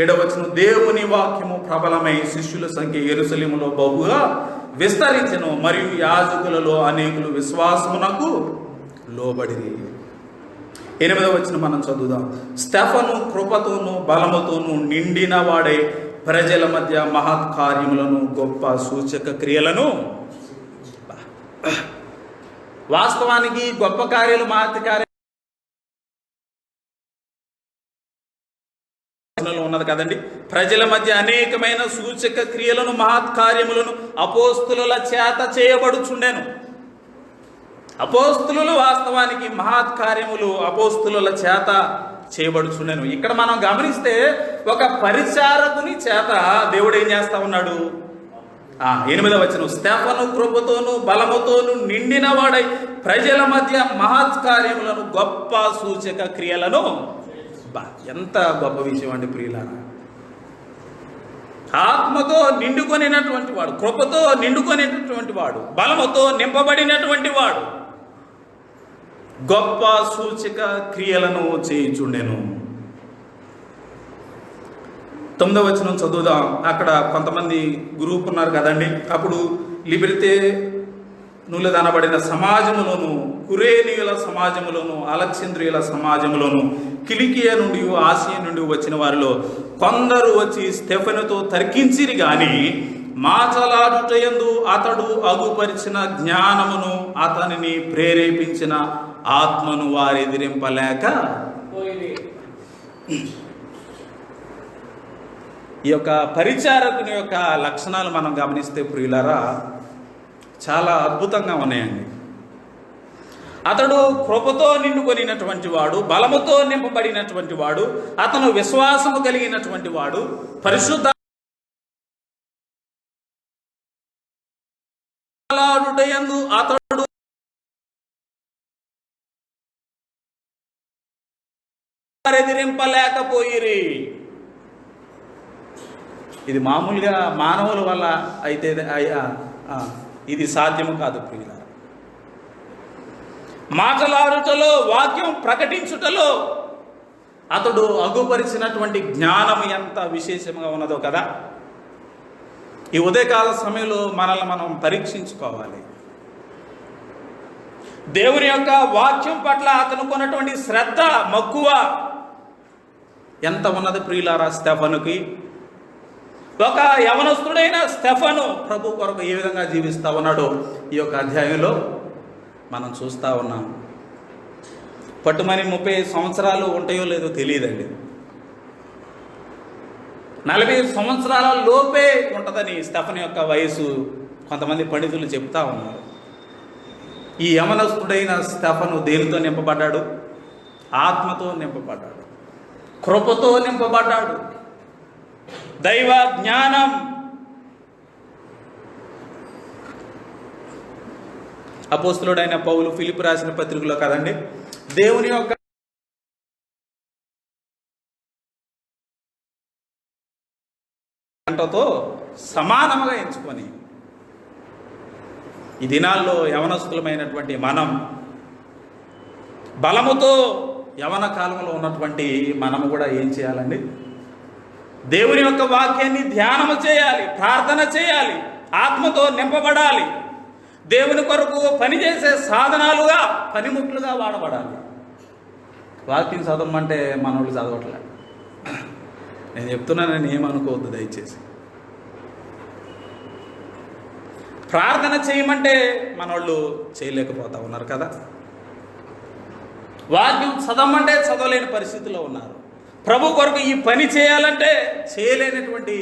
ఏడవ వచనం, దేవుని వాక్యము ప్రబలమై శిష్యుల సంఖ్య యెరూషలేములో బహుగా విస్తరించెను, మరియు యాజకులలో అనేకులు విశ్వాసమునకు లోబడిరి. 8వ వచనం మనం చదువుదాం. స్తెఫను కృపతోను బలముతోను నిండిన వాడై ప్రజల మధ్య మహత్ కార్యములను గొప్ప సూచక క్రియలను, వాస్తవానికి గొప్ప కార్యాలు మహత్ కార్యాలు ఉన్నది కదండి. ప్రజల మధ్య అనేకమైన సూచక క్రియలను మహత్ కార్యములను అపోస్తుల చేత చేయబడుచుండెను. అపోస్తులు వాస్తవానికి మహత్ కార్యములు అపోస్తుల చేత చేయబడుచుండెను. ఇక్కడ మనం గమనిస్తే ఒక పరిచారకుని చేత దేవుడు ఏం చేస్తా ఉన్నాడు. 8వ వచనం, స్తెఫను కృపతోను బలముతోను నిండిన వాడై ప్రజల మధ్య మహత్ కార్యములను గొప్ప సూచక క్రియలను. ఎంత గొప్ప విషయం అండి ప్రియులారా. ఆత్మతో నిండుకొనినటువంటి వాడు, కృపతో నిండుకొనినటువంటి వాడు, బలముతో నింపబడినటువంటి వాడు గొప్ప సూచక క్రియలను చేయుచుండెను. 9వ వచనం చదువుదాం. అక్కడ కొంతమంది గ్రూప్ ఉన్నారు కదండి. అప్పుడు లిబిరితే నులదనబడిన సమాజములోను, కురేనీయుల సమాజములోను, అలెగ్జాంద్రియుల సమాజములోను, కిలికియా నుండి ఆసియా నుండి వచ్చిన వారిలో కొందరు వచ్చి స్తెఫనుతో తర్కించిరి గాని మాటలాడుటయందు అతడు అగుపరిచిన జ్ఞానమును అతనిని ప్రేరేపించిన ఆత్మను వారు ఎదిరింపలేక ఈ యొక్క పరిచారకుని యొక్క లక్షణాలు మనం గమనిస్తే ప్రియులారా చాలా అద్భుతంగా ఉన్నాయండి. అతడు కృపతో నిండుకొనినటువంటి వాడు, బలముతో నింపబడినటువంటి వాడు, అతను విశ్వాసము కలిగినటువంటి వాడు, పరిశుద్ధ అతడు ఎదిరింపలేకపోయిరి. ఇది మామూలుగా మానవుల వల్ల అయితే ఇది సాధ్యము కాదు ప్రియులారా. మాటలాడుటలో, వాక్యం ప్రకటించుటలో అతడు అగుపరిచినటువంటి జ్ఞానం ఎంత విశేషంగా ఉన్నదో కదా. ఈ ఉదయకాల సమయంలో మనల్ని మనం పరీక్షించుకోవాలి. దేవుని యొక్క వాక్యం పట్ల అతను కొన్నటువంటి శ్రద్ధ, మక్కువ ఎంత ఉన్నది ప్రియులారా. స్తెఫనుకి, ఒక యవనస్తుడైన స్తెఫను ప్రభు కొరకు ఏ విధంగా జీవిస్తూ ఉన్నాడో ఈ యొక్క అధ్యాయంలో మనం చూస్తూ ఉన్నాం. పట్టుమని 30 సంవత్సరాలు ఉంటాయో లేదో తెలియదండి. 40 సంవత్సరాల లోపే ఉంటుందని స్తెఫను యొక్క వయసు కొంతమంది పండితులు చెప్తా ఉన్నారు. ఈ యవనస్తుడైన స్తెఫను దేనితో నింపబడ్డాడు? ఆత్మతో నింపబడ్డాడు, కృపతో నింపబడ్డాడు, దైవ జ్ఞానం. అపోస్తలుడైన పౌలు ఫిలిప్పీ రాసిన పత్రికలో కదండి, దేవుని యొక్క గంటతో సమానముగా ఎంచుకొని ఈ దినాల్లో యవనస్తులమైనటువంటి మనం బలముతో యవన కాలంలో ఉన్నటువంటి మనము కూడా ఏం చేయాలండి? దేవుని యొక్క వాక్యాన్ని ధ్యానము చేయాలి, ప్రార్థన చేయాలి, ఆత్మతో నింపబడాలి, దేవుని కొరకు పనిచేసే సాధనాలుగా, పనిముట్లుగా వాడబడాలి. వాక్యం చదవమంటే మనోళ్ళు చదవట్లే. నేను చెప్తున్నానని ఏమనుకోవద్దు దయచేసి. ప్రార్థన చేయమంటే మనోళ్ళు చేయలేకపోతా ఉన్నారు కదా. వాక్యం చదవమంటే చదవలేని పరిస్థితిలో ఉన్నారు. ప్రభు కొరకు ఈ పని చేయాలంటే చేయలేనటువంటి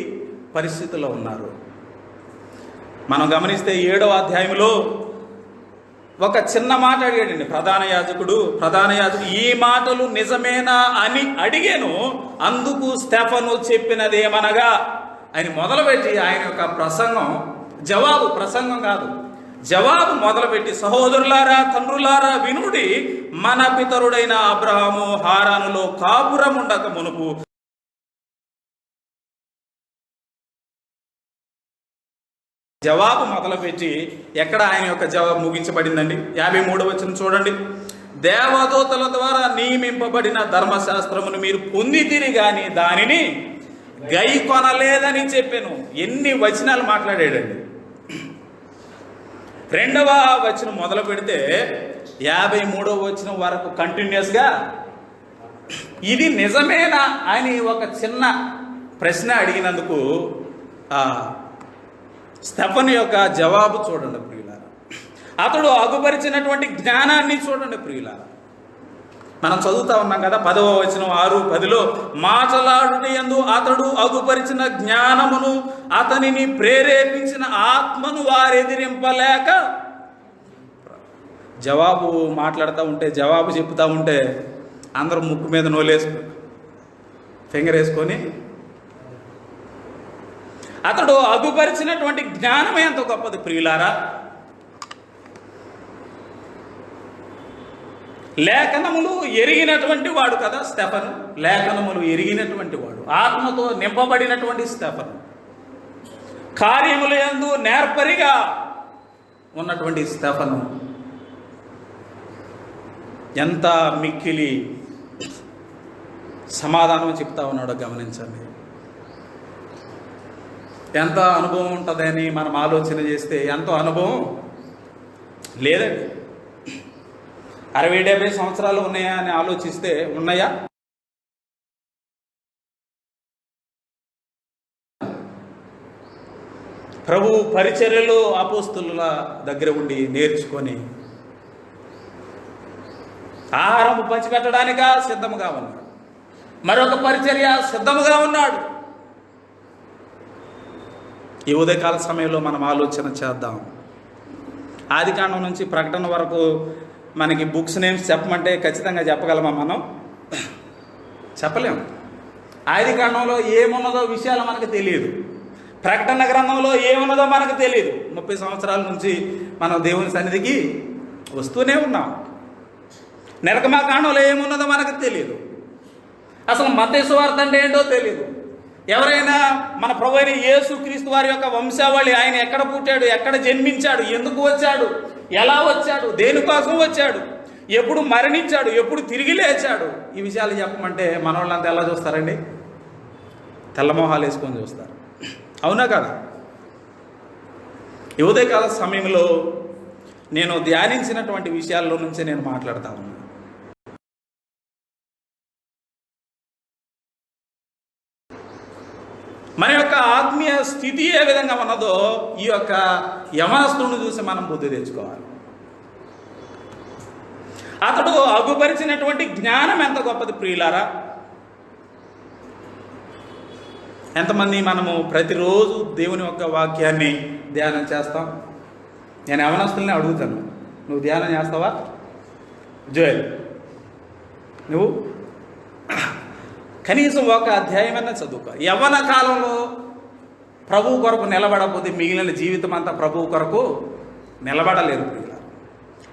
పరిస్థితిలో ఉన్నారు. మనం గమనిస్తే 7వ అధ్యాయంలో ఒక చిన్న మాట అడిగాడండి ప్రధాన యాజకుడు. ఈ మాటలు నిజమేనా అని అడిగాను. అందుకు స్టెఫను చెప్పినదేమనగా ఆయన మొదలుపెట్టి ఆయన యొక్క ప్రసంగం కాదు, జవాబు మొదలుపెట్టి, సహోదరులారా, తండ్రులారా వినుడి, మన పితరుడైన అబ్రహాము హారానులో కాపురం ఉండక మునుపు జవాబు మొదలుపెట్టి ఎక్కడ ఆయన యొక్క జవాబు ముగించబడిందండి? 53వ వచనం చూడండి. దేవదూతల ద్వారా నియమింపబడిన ధర్మశాస్త్రమును మీరు పొందితిరి గాని దానిని గై కొనలేదని చెప్పాను. ఎన్ని వచనాలు మాట్లాడాడండి. 2వ వచనం మొదలు పెడితే 53వ వచనం వరకు కంటిన్యూస్గా ఇది నిజమేనా అని ఒక చిన్న ప్రశ్న అడిగినందుకు స్టెఫను యొక్క జవాబు చూడండి ప్రియులారా. అతడు అగుపరిచినటువంటి జ్ఞానాన్ని చూడండి ప్రియులారా. మనం చదువుతా ఉన్నాం కదా 10వ వచనం 6-10లో, మాటలాడుటయందు అతడు అగుపరిచిన జ్ఞానమును అతనిని ప్రేరేపించిన ఆత్మను వారెదిరింపలేక. జవాబు మాట్లాడుతూ ఉంటే, జవాబు చెప్తూ ఉంటే అందరూ ముక్కు మీద ఫింగర్ వేసుకొని, అతడు అగుపరిచినటువంటి జ్ఞానమే ఎంత గొప్పది ప్రియులారా. లేఖనములు ఎరిగినటువంటి వాడు కదా స్టెఫను. లేఖనములు ఎరిగినటువంటి వాడు, ఆత్మతో నింపబడినటువంటి స్టెఫను, కార్యముల యందు నేర్పరిగా ఉన్నటువంటి స్టెఫను ఎంత మిక్కిలి సమాధానం చెప్తా ఉన్నాడో గమనించండి. ఎంత అనుభవం ఉంటుందని మనం ఆలోచన చేస్తే ఎంతో అనుభవం లేదండి. 60-70 సంవత్సరాలు ఉన్నాయా అని ఆలోచిస్తే ఉన్నాయా? ప్రభు పరిచర్యలు అపోస్తలుల దగ్గర ఉండి నేర్చుకొని ఆహారం పంచిపెట్టడానిక సిద్ధముగా ఉన్నాడు. మరొక పరిచర్య సిద్ధముగా ఉన్నాడు. ఈ ఉదయకాల సమయంలో మనం ఆలోచన చేద్దాం. ఆదికాండం నుంచి ప్రకటన వరకు మనకి బుక్స్ నేమ్స్ చెప్పమంటే ఖచ్చితంగా చెప్పగలమా? మనం చెప్పలేము. ఆదికాండంలో ఏమున్నదో విషయాలు మనకు తెలియదు. ప్రకటన గ్రంథంలో ఏమున్నదో మనకు తెలియదు. 30 సంవత్సరాల నుంచి మనం దేవుని సన్నిధికి వస్తూనే ఉన్నాం. నిర్గమకాండంలో ఏమున్నదో మనకు తెలియదు. అసలు మత్తయి సువార్త అంటే ఏంటో తెలియదు. ఎవరైనా మన ప్రభు అయిన యేసుక్రీస్తు వారి యొక్క వంశావళి, ఆయన ఎక్కడ పుట్టాడు, ఎక్కడ జన్మించాడు, ఎందుకు వచ్చాడు, ఎలా వచ్చాడు, దేనికోసం వచ్చాడు, ఎప్పుడు మరణించాడు, ఎప్పుడు తిరిగి లేచాడు, ఈ విషయాలు చెప్పమంటే మన వాళ్ళంతా ఎలా చూస్తారండి? తెల్లమోహాలు వేసుకొని చూస్తారు. అవునా కదా? ఈ ఉదయకాల సమయంలో నేను ధ్యానించినటువంటి విషయాల్లో నుంచి నేను మాట్లాడుతా ఉన్నాను. మన యొక్క ఆత్మీయ స్థితి ఏ విధంగా ఉన్నదో ఈ యొక్క యవనస్తుని చూసి మనం బుద్ధి తెచ్చుకోవాలి. అతడు అగుపరిచినటువంటి జ్ఞానం ఎంత గొప్పది ప్రియులారా. ఎంతమంది మనము ప్రతిరోజు దేవుని యొక్క వాక్యాన్ని ధ్యానం చేస్తాం? నేను యవనస్తుల్ని అడుగుతాను, నువ్వు ధ్యానం చేస్తావా? జోయల్, నువ్వు కనీసం ఒక అధ్యాయమన్నా చదువుకో. యవ్వన కాలంలో ప్రభువు కొరకు నిలబడకపోతే మిగిలిన జీవితం అంతా ప్రభువు కొరకు నిలబడలేదు.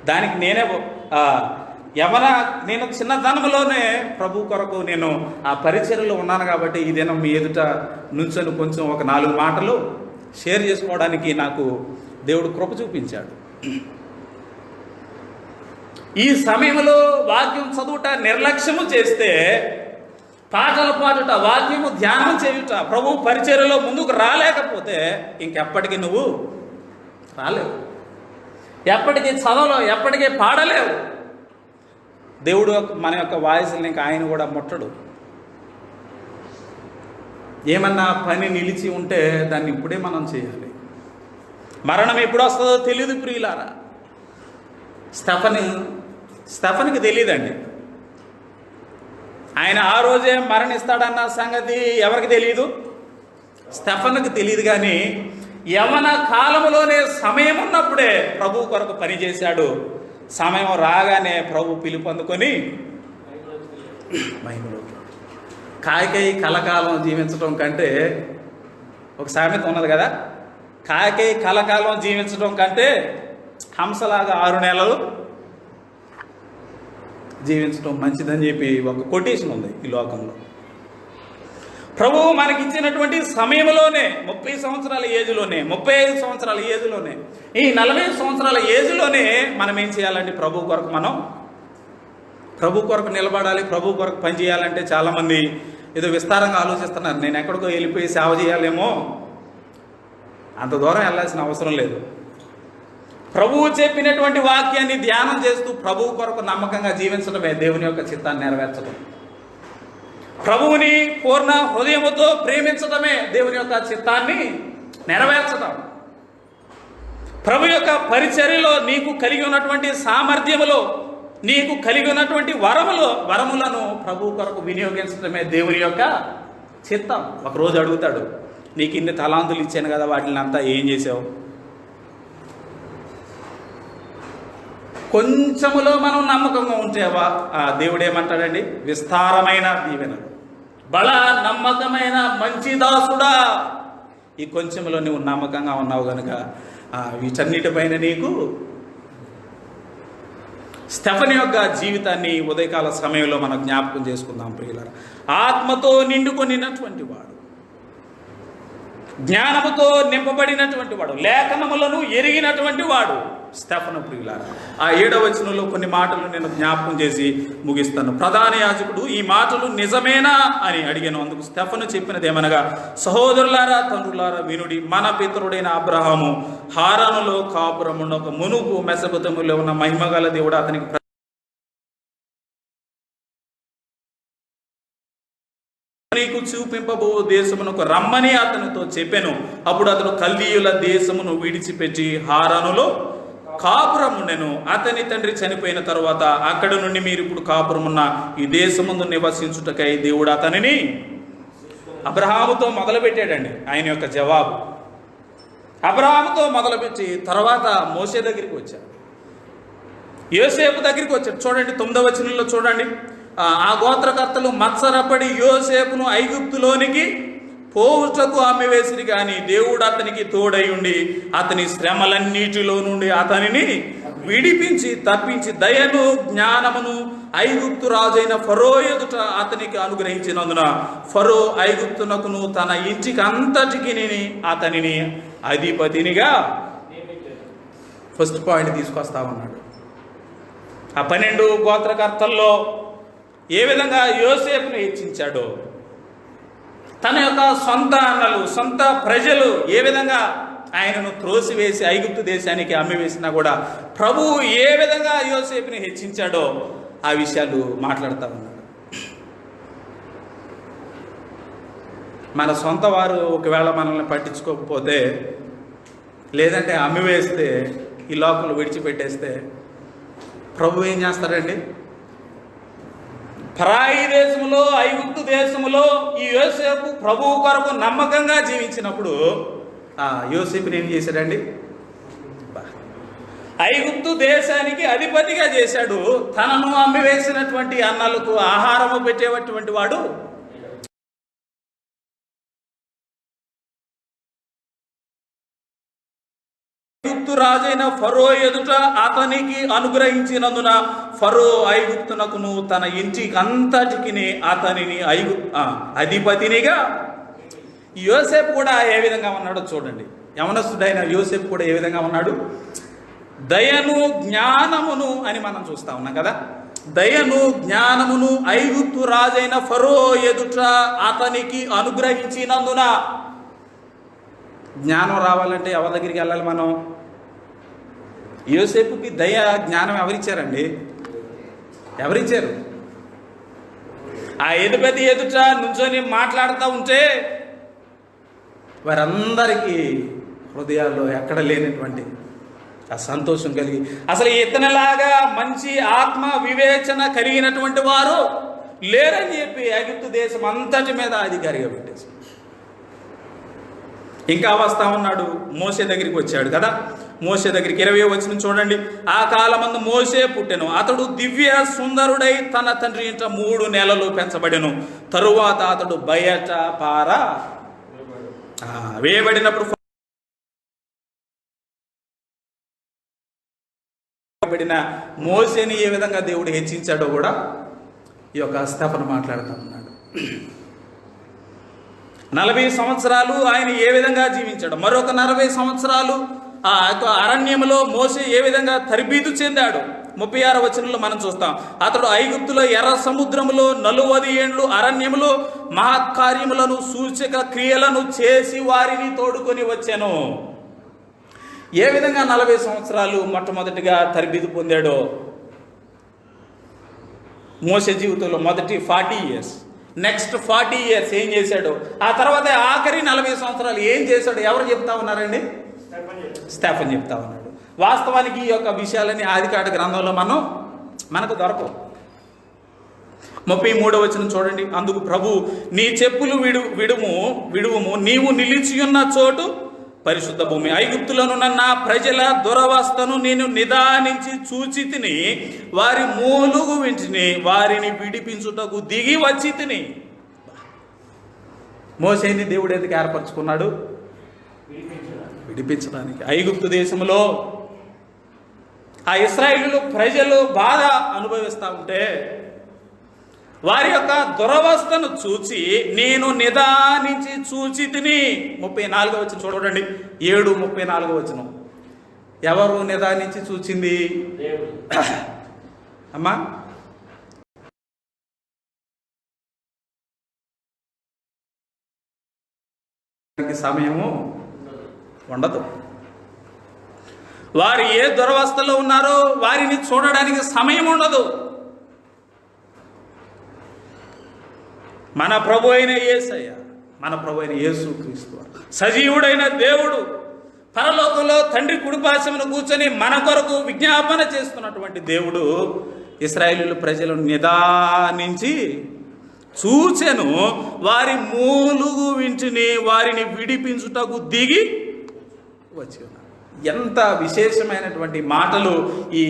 దానికి నేను చిన్నతనంలోనే ప్రభు కొరకు నేను ఆ పరిచర్యలో ఉన్నాను కాబట్టి ఈ దినం మీ ఎదుట నుంచొని కొంచెం ఒక 4 మాటలు షేర్ చేసుకోవడానికి నాకు దేవుడు కృప చూపించాడు. ఈ సమయంలో వాక్యం చదువుట నిర్లక్ష్యము చేస్తే, పాటలు పాడుట, వాక్యము ధ్యానం చేయుట, ప్రభు పరిచర్యలో ముందుకు రాలేకపోతే ఇంకెప్పటికీ నువ్వు రాలేవు, ఎప్పటికీ చదవలేవు, ఎప్పటికీ పాడలేవు. దేవుడు మన యొక్క వాయిస్ని ఇంకా ఆయన కూడా ముట్టడు. ఏమన్నా పని నిలిచి ఉంటే దాన్ని ఇప్పుడే మనం చేయాలి. మరణం ఎప్పుడు వస్తుందో తెలియదు ప్రియులారా. స్టెఫన్కి తెలియదండి. ఆయన ఆ రోజే మరణిస్తాడన్న సంగతి ఎవరికి తెలియదు? స్టెఫన్కి తెలియదు. కానీ యవన కాలంలోనే సమయం ఉన్నప్పుడే ప్రభు కొరకు పనిచేశాడు. సమయం రాగానే ప్రభు పిలుపు అందుకొని మహిమలోకి. కాయకై కలకాలం జీవించడం కంటే, ఒక సామెత ఉన్నది కదా, కాయకై కలకాలం జీవించడం కంటే హంసలాగా 6 నెలలు జీవించడం మంచిదని చెప్పి ఒక కొటేషన్ ఉంది ఈ లోకంలో. ప్రభువు మనకిచ్చినటువంటి సమయంలోనే 30 సంవత్సరాల ఏజ్లోనే, 35 సంవత్సరాల ఏజ్లోనే, ఈ 40 సంవత్సరాల ఏజ్లోనే మనం ఏం చేయాలంటే ప్రభు కొరకు నిలబడాలి. ప్రభు కొరకు పనిచేయాలంటే చాలామంది ఏదో విస్తారంగా ఆలోచిస్తున్నారు. నేను ఎక్కడికో వెళ్ళిపోయి సేవ చేయాలేమో. అంత దూరం వెళ్ళాల్సిన అవసరం లేదు. ప్రభువు చెప్పినటువంటి వాక్యాన్ని ధ్యానం చేస్తూ ప్రభువు కొరకు నమ్మకంగా జీవించడమే దేవుని యొక్క చిత్తాన్ని నెరవేర్చడం. ప్రభువుని పూర్ణ హృదయముతో ప్రేమించడమే దేవుని యొక్క చిత్తాన్ని నెరవేర్చడం. ప్రభు యొక్క పరిచర్యలో నీకు కలిగి ఉన్నటువంటి సామర్థ్యములో, నీకు కలిగి ఉన్నటువంటి వరములను ప్రభు కొరకు వినియోగించడమే దేవుని యొక్క చిత్తం. ఒకరోజు అడుగుతాడు, నీకు ఇన్ని తలాంతులు ఇచ్చాను కదా, వాటిని అంతా ఏం చేసావు? కొంచెములో మనం నమ్మకంగా ఉంటేవా దేవుడు ఏమంటాడండి? విస్తారమైన దీవెనలు, బల నమ్మకమైన మంచి దాసుడా, ఈ కొంచెంలో నువ్వు నమ్మకంగా ఉన్నావు కనుక వీటన్నిటిపైన నీకు. స్టెఫన్ యొక్క జీవితాన్ని ఉదయకాల సమయంలో మనం జ్ఞాపకం చేసుకుందాం ప్రియులారా. ఆత్మతో నిండుకొనినటువంటి వాడు, జ్ఞానముతో నింపబడినటువంటి వాడు, లేఖనములను ఎరిగినటువంటి వాడు స్టెఫను ప్రియులారా. ఆ 7వ వచనంలో కొన్ని మాటలు నేను జ్ఞాపకం చేసి ముగిస్తాను. ప్రధాన యాజకుడు ఈ మాటలు నిజమేనా అని అడిగాను. అందుకు స్టెఫను చెప్పినది ఏమనగా, సహోదరులారా, తండ్రులారా, వినుడి. మన పితరుడైన అబ్రహాము హారానులో కాపురమునొక మునుపు మెసొపొతామియాలో ఉన్న మహిమగల దేవుడు అతనికి నీకు చూపింపబో దేశమునకు రమ్మని అతనితో చెప్పాను. అప్పుడు అతడు కల్దీయుల దేశమును విడిచిపెట్టి హారానులో కాపురముండెను. అతని తండ్రి చనిపోయిన తరువాత అక్కడ నుండి మీరు ఇప్పుడు కాపురమున్న ఈ దేశముందు నివసించుటకై దేవుడు అతనిని అబ్రహాముతో మొదలుపెట్టాడండి. ఆయన యొక్క జవాబు అబ్రహాముతో మొదలుపెట్టి తర్వాత మోసే దగ్గరికి వచ్చాడు, యోసేపు దగ్గరికి వచ్చాడు. చూడండి 9వ వచనంలో చూడండి, ఆ గోత్రకర్తలు మత్సరపడి యోసేపును ఐగుప్తులోనికి పోవుటకు అమ్మివేసిరి, కానీ దేవుడు అతనికి తోడై ఉండి అతని శ్రమలన్నిటిలో నుండి అతనిని విడిపించి తప్పించి దయను జ్ఞానమును ఐగుప్తు రాజైన ఫరో ఎదుట అతనికి అనుగ్రహించినందున ఫరో ఐగుప్తునకును తన ఇంటికి అంతటికి అతనిని అధిపతినిగా ఫస్ట్ పాయింట్ తీసుకొస్తా ఉన్నాడు. ఆ 12 గోత్రకర్తల్లో ఏ విధంగా యోసేపును హెచ్చించాడో, తన యొక్క సొంత అన్నలు, సొంత ప్రజలు ఏ విధంగా ఆయనను త్రోసివేసి ఐగుప్తు దేశానికి అమ్మివేసినా కూడా ప్రభువు ఏ విధంగా యోసేపుని హెచ్చించాడో ఆ విషయాలు మాట్లాడుతూ ఉన్నాడు. మన సొంత వారు ఒకవేళ మనల్ని పట్టించుకోకపోతే, లేదంటే అమ్మివేస్తే, ఈ లోకంలో విడిచిపెట్టేస్తే ప్రభు ఏం చేస్తాడండి? పరాయి దేశములో, ఐగుప్తు దేశములో ఈ యోసేపు ప్రభువు కొరకు నమ్మకంగా జీవించినప్పుడు యోసేపుని ఏం చేశాడండి? ఐగుప్తు దేశానికి అధిపతిగా చేశాడు. తనను అమ్మివేసినటువంటి అన్నలకు ఆహారము పెట్టేటువంటి వాడు. ఐగుప్తు రాజైన ఫరో ఎదుట అతనికి అనుగ్రహించినందున ఫరో ఐగుప్తునకును తన ఇంటికి అంతటికి అతనిని అధిపతినిగా. యోసేపు కూడా ఏ విధంగా ఉన్నాడో చూడండి. యవనస్తుడైన యోసేపు కూడా ఏ విధంగా ఉన్నాడు? దయను జ్ఞానమును అని మనం చూస్తా ఉన్నాం కదా. దయను జ్ఞానమును ఐగుప్తు రాజైన ఫరో ఎదుట అతనికి అనుగ్రహించినందున. జ్ఞానం రావాలంటే ఎవరి దగ్గరికి వెళ్ళాలి మనం? యోసేపుకి దయ జ్ఞానం ఎవరిచ్చారండి? ఎవరిచ్చారు? ఆ అధిపతి ఎదుట నుంచొని మాట్లాడుతూ ఉంటే వారందరికీ హృదయాల్లో ఎక్కడ లేనటువంటి ఆ సంతోషం కలిగి, అసలు ఇతనిలాగా మంచి ఆత్మ వివేచన కలిగినటువంటి వారు లేరని చెప్పి ఐగుప్తు దేశం అంతటి మీద అధికారిగా పెట్టేసి ఇంకా వస్తా ఉన్నాడు. మోసే దగ్గరికి వచ్చాడు కదా. మోసే దగ్గరికి 20వ వచనం చూడండి. ఆ కాలమందు మోసే పుట్టెను, అతడు దివ్య సుందరుడై తన తండ్రి ఇంట 3 నెలలు పెంచబడెను. తరువాత అతడు బయట వేయబడినప్పుడు మోసేని ఏ విధంగా దేవుడు హెచ్చించాడో కూడా ఈ యొక్క స్తెఫను మాట్లాడుతూ ఉన్నాడు. 40 సంవత్సరాలు ఆయన ఏ విధంగా జీవించాడు, మరొక 40 సంవత్సరాలు ఆ అరణ్యంలో మోసే ఏ విధంగా తరబీదు చెందాడు. 36వ వచనంలో మనం చూస్తాం. అతడు ఐగుప్తులో ఎర్ర సముద్రములో 40 ఏండ్లు అరణ్యములో మహత్కార్యములను సూచక క్రియలను చేసి వారిని తోడుకొని వచ్చాను. ఏ విధంగా 40 సంవత్సరాలు మొట్టమొదటిగా తరబీదు పొందాడో, మోసే జీవితంలో మొదటి 40 ఇయర్స్, నెక్స్ట్ 40 ఇయర్స్ ఏం చేశాడు, ఆ తర్వాత ఆఖరి 40 సంవత్సరాలు ఏం చేశాడు ఎవరు చెప్తా ఉన్నారండి? స్టెఫన్ చెప్తా ఉన్నాడు. వాస్తవానికి ఈ యొక్క విషయాలని ఆదికాండ గ్రంథంలో మనకు దొరకవు. 33వ వచనం చూడండి. అందుకు ప్రభు, నీ చెప్పులు విడువుము, నీవు నిలిచియున్న చోటు పరిశుద్ధ భూమి. ఐగుప్తులోనున్న నా ప్రజల దురవస్థను నేను నిదానించి చూచి తిని, వారి మూలుగు వింటిని, వారిని విడిపించుటకు దిగి వచ్చి తిని. మోసేని దేవుడు ఎందుకు ఏర్పరచుకున్నాడు? విడిపించడానికి. ఐగుప్తు దేశంలో ఆ ఇశ్రాయేలు ప్రజలు బాధ అనుభవిస్తూ ఉంటే వారి యొక్క దురవస్థను చూచి నేను నిదానించి చూచి తిని. 34వ వచనం చూడండి. 7:34వ వచనం. ఎవరు నిదానించి చూచింది? అమ్మా, సమయము ఉండదు. వారు ఏ దురవస్థలో ఉన్నారో వారిని చూడడానికి సమయం ఉండదు. మన ప్రభు అయిన యేసయ్య, మన ప్రభు అయిన యేసుక్రీస్తు సజీవుడైన దేవుడు పరలోకంలో తండ్రి కుడిపార్శ్వమున కూర్చొని మన కొరకు విజ్ఞాపన చేస్తున్నటువంటి దేవుడు ఇశ్రాయేలు ప్రజలను నిదానించి చూచెను, వారి మూలుగు వింటిని, వారిని విడిపించుటకు దిగి వచ్చి ఉన్నారు. ఎంత విశేషమైనటువంటి మాటలు ఈ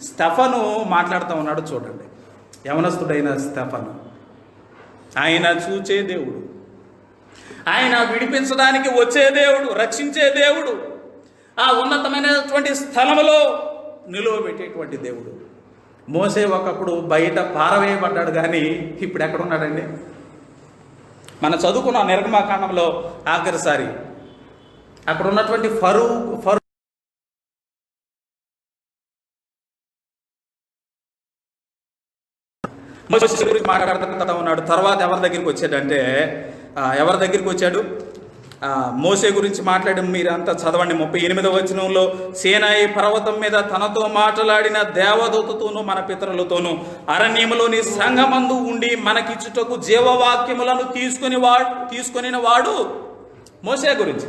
స్టెఫను మాట్లాడుతూ ఉన్నాడు చూడండి. యవనస్తుడైన స్టెఫను, ఆయన చూచే దేవుడు, ఆయన విడిపించడానికి వచ్చే దేవుడు, రక్షించే దేవుడు, ఆ ఉన్నతమైనటువంటి స్థలములో నిలువబెట్టేటువంటి దేవుడు. మోసే ఒకప్పుడు బయట పారవేయబడ్డాడు, కానీ ఇప్పుడు ఎక్కడున్నాడండి? మనం చదువుకున్న నిర్గమాకాండంలో ఆఖరిసారి అక్కడ ఉన్నటువంటి ఫరో మోసే గురించి మాట్లాడుతూ ఉన్నాడు. తర్వాత ఎవరి దగ్గరికి వచ్చాడు? మోసే గురించి మాట్లాడి మీరంతా చదవండి. 38వ వచనంలో, సీనాయి పర్వతం మీద తనతో మాట్లాడిన దేవదూతతోనూ మన పితరులతోనూ అరణ్యములోని సంగమందు ఉండి మనకిచ్చుటకు జీవవాక్యములను తీసుకొనిన వాడు మోసే గురించి.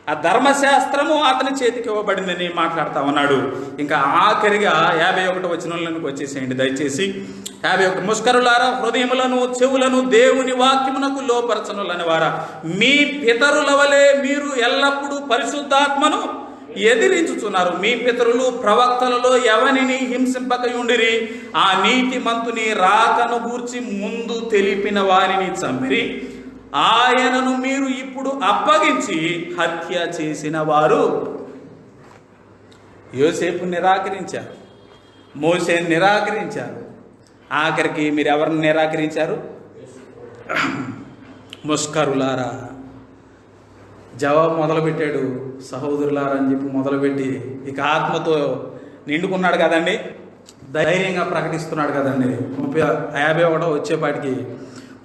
ఆ ధర్మశాస్త్రము అతని చేతికి ఇవ్వబడిందని మాట్లాడుతూ ఉన్నాడు. ఇంకా ఆఖరిగా 51వ వచనంలోనికి వచ్చేసేయండి దయచేసి. 51. ముష్కరులారా, హృదయములను చెవులను దేవుని వాక్యమునకు లోపరచనులని వారా, మీ పితరుల వలె మీరు ఎల్లప్పుడూ పరిశుద్ధాత్మను ఎదిరించుచున్నారు. మీ పితరులు ప్రవక్తలలో ఎవనిని హింసింపకయుండిరి, ఆ నీతిమంతుని రాకను గూర్చి ముందు తెలిపిన వారిని చంపిరి, ఆయనను మీరు ఇప్పుడు అప్పగించి హత్య చేసిన వారు. యోసేపు నిరాకరించారు, మోసేని నిరాకరించారు, ఆఖరికి మీరు ఎవరిని నిరాకరించారు? ముష్కరులారా, జవాబు మొదలుపెట్టాడు, సహోదరులారా అని చెప్పి మొదలుపెట్టి ఇక ఆత్మతో నిండుకున్నాడు కదండి, ధైర్యంగా ప్రకటిస్తున్నాడు కదండి. 51 వచ్చేపాటికి,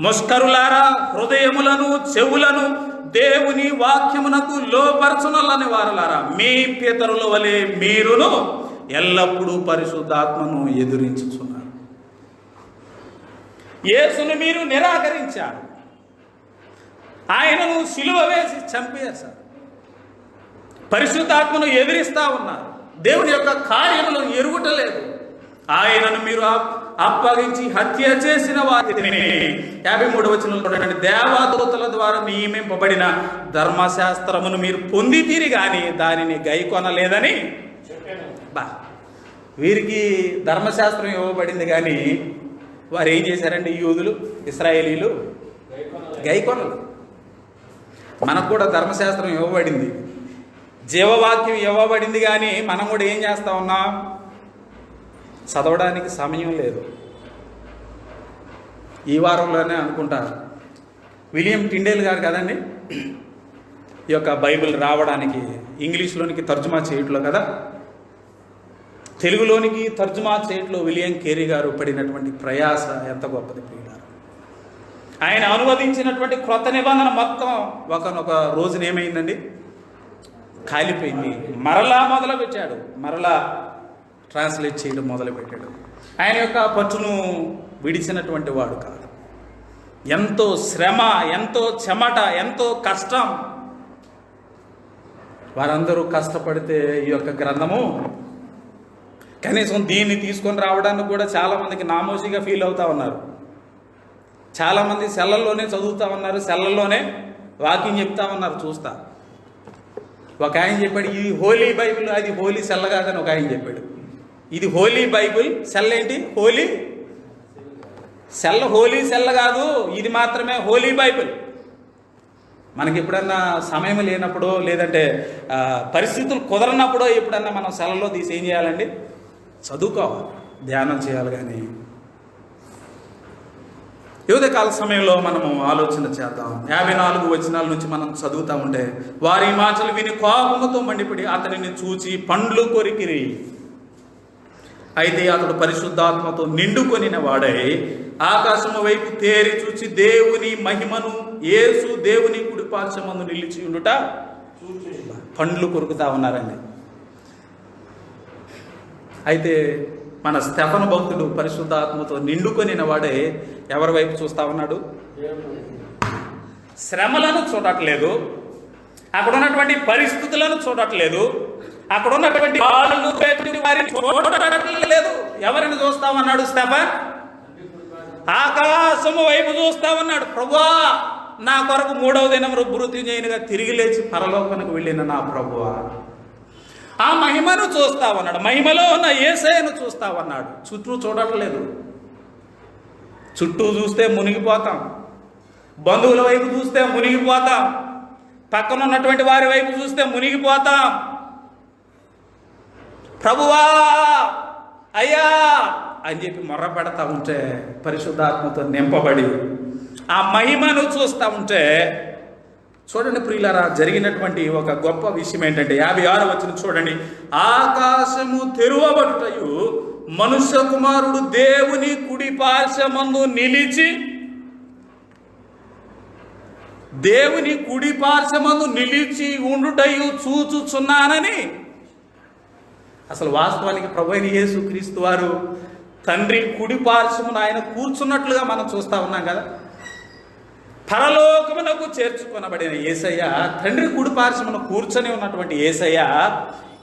ముష్కరులారా, హృదయములను చెవులను దేవుని వాక్యమునకు లోపరచునలని వారలారా, మీ పితరుల వలె మీరును ఎల్లప్పుడూ పరిశుద్ధాత్మను ఎదురించుచున్నారు. యేసును మీరు నిరాకరించారు, ఆయనను సిలువ వేసి చంపేశారు, పరిశుద్ధాత్మను ఎదిరిస్తా ఉన్నారు, దేవుని యొక్క కార్యములను ఎరుగుటలేదు, ఆయనను మీరు అప్పగించి హత్య చేసిన వారిని 53వ వచనంలో దేవదూతల ద్వారా నియమింపబడిన ధర్మశాస్త్రమును మీరు పొందితీరి కానీ దానిని గైకొనలేదని బా. వీరికి ధర్మశాస్త్రం ఇవ్వబడింది కానీ వారు ఏం చేశారండి? యూదులు, ఇశ్రాయేలీలు గైకొనలు. మనకు కూడా ధర్మశాస్త్రం ఇవ్వబడింది, జీవవాక్యం ఇవ్వబడింది, కానీ మనం కూడా ఏం చేస్తా ఉన్నాం? చదవడానికి సమయం లేదు. ఈ వారంలోనే అనుకుంటా విలియం టిండేల్ గారు కదండి ఈ యొక్క బైబిల్ రావడానికి ఇంగ్లీష్లోనికి తర్జుమా చేయట్లో కదా, తెలుగులోనికి తర్జుమా చేయట్లో విలియం కేరీ గారు పడినటువంటి ప్రయాస ఎంత గొప్పది ప్రియులారా. ఆయన అనువదించినటువంటి క్రొత్త నిబంధన మొత్తం ఒకనొక రోజున ఏమైందండి? కాలిపోయింది. మరలా మొదలుపెట్టాడు, మరలా ట్రాన్స్లేట్ చేయడం మొదలుపెట్టాడు. ఆయన యొక్క పట్టును విడిచినటువంటి వాడు కాదు. ఎంతో శ్రమ, ఎంతో చెమట, ఎంతో కష్టం. వారందరూ కష్టపడితే ఈ యొక్క గ్రంథము కనీసం దీన్ని తీసుకొని రావడానికి కూడా చాలామందికి నామోషిగా ఫీల్ అవుతూ ఉన్నారు. చాలామంది సెల్లల్లోనే చదువుతూ ఉన్నారు, సెల్లల్లోనే వాకింగ్ చెప్తా ఉన్నారు. చూస్తా ఒక ఆయన చెప్పాడు, ఇది హోలీ బైబిల్, అది హోలీ సెల్ల కాదని ఒక ఆయన చెప్పాడు. ఇది హోలీ బైబిల్, సెల్ల ఏంటి? హోలీ సెల్ల, హోలీ సెల్ల కాదు, ఇది మాత్రమే హోలీ బైబిల్. మనకి ఎప్పుడన్నా సమయం లేనప్పుడు, లేదంటే పరిస్థితులు కుదరనప్పుడు ఎప్పుడన్నా మనం సెలలో తీసి ఏం చేయాలండి? చదువుకోవాలి, ధ్యానం చేయాలి. కానీ యువతకాల సమయంలో మనము ఆలోచన చేద్దాం. 54 వచనాల నుంచి మనం చదువుతూ ఉంటే, వారి మాటలు విని కోపముతో మండిపడి అతనిని చూచి పండ్లు కొరికిరి. అయితే అతడు పరిశుద్ధాత్మతో నిండుకొనిన వాడై ఆకాశము వైపు తేరి చూచి దేవుని మహిమను, యేసు దేవుని కుడిపార్శ్వమందు నిలిచి ఉండుట పండ్లు కొరుకుతా ఉన్నారండి. అయితే మన స్తెఫను భక్తుడు పరిశుద్ధాత్మతో నిండుకొనిన వాడే ఎవరి వైపు చూస్తా ఉన్నాడు? శ్రమలను చూడట్లేదు, అక్కడ ఉన్నటువంటి పరిస్థితులను చూడట్లేదు, అక్కడ ఉన్నటువంటి వారిని చూడట్లేదు. ఎవరిని చూస్తామన్నాడు స్తెఫన్? ఆకాశము వైపు చూస్తామన్నాడు. ప్రభువా, నా కొరకు 3వ దినం మృత్యుంజయునిగా తిరిగి లేచి పరలోకానికి వెళ్ళిన నా ప్రభువా, ఆ మహిమను చూస్తామన్నాడు. మహిమలో ఉన్న యేసయ్యను చూస్తామన్నాడు. చుట్టూ చూడట్లేదు. చుట్టూ చూస్తే మునిగిపోతాం, బంధువుల వైపు చూస్తే మునిగిపోతాం, పక్కన ఉన్నటువంటి వారి వైపు చూస్తే మునిగిపోతాం. ప్రభువా, అయ్యా అని చెప్పి మొర్ర పెడతా ఉంటే, పరిశుద్ధాత్మతో నింపబడి ఆ మహిమను చూస్తూ ఉంటే, చూడండి ప్రియులారా, జరిగినటువంటి ఒక గొప్ప విషయం ఏంటంటే 56వ వచనం చూడండి. ఆకాశము తెరువబడుటయు మనుష్య కుమారుడు దేవుని కుడి పార్శ్వమందు నిలిచి, దేవుని కుడి పార్శ్వమందు నిలిచి ఉండుటయు చూచుచున్నానని. అసలు వాస్తవానికి ప్రభువైన యేసుక్రీస్తు వారు తండ్రి కుడి పార్శ్వమున ఆయన కూర్చున్నట్లుగా మనం చూస్తా ఉన్నాం కదా. పరలోకమునకు చేర్చుకొనబడిన యేసయ్య, తండ్రి కుడి పార్శ్వమున కూర్చొని ఉన్నటువంటి యేసయ్య,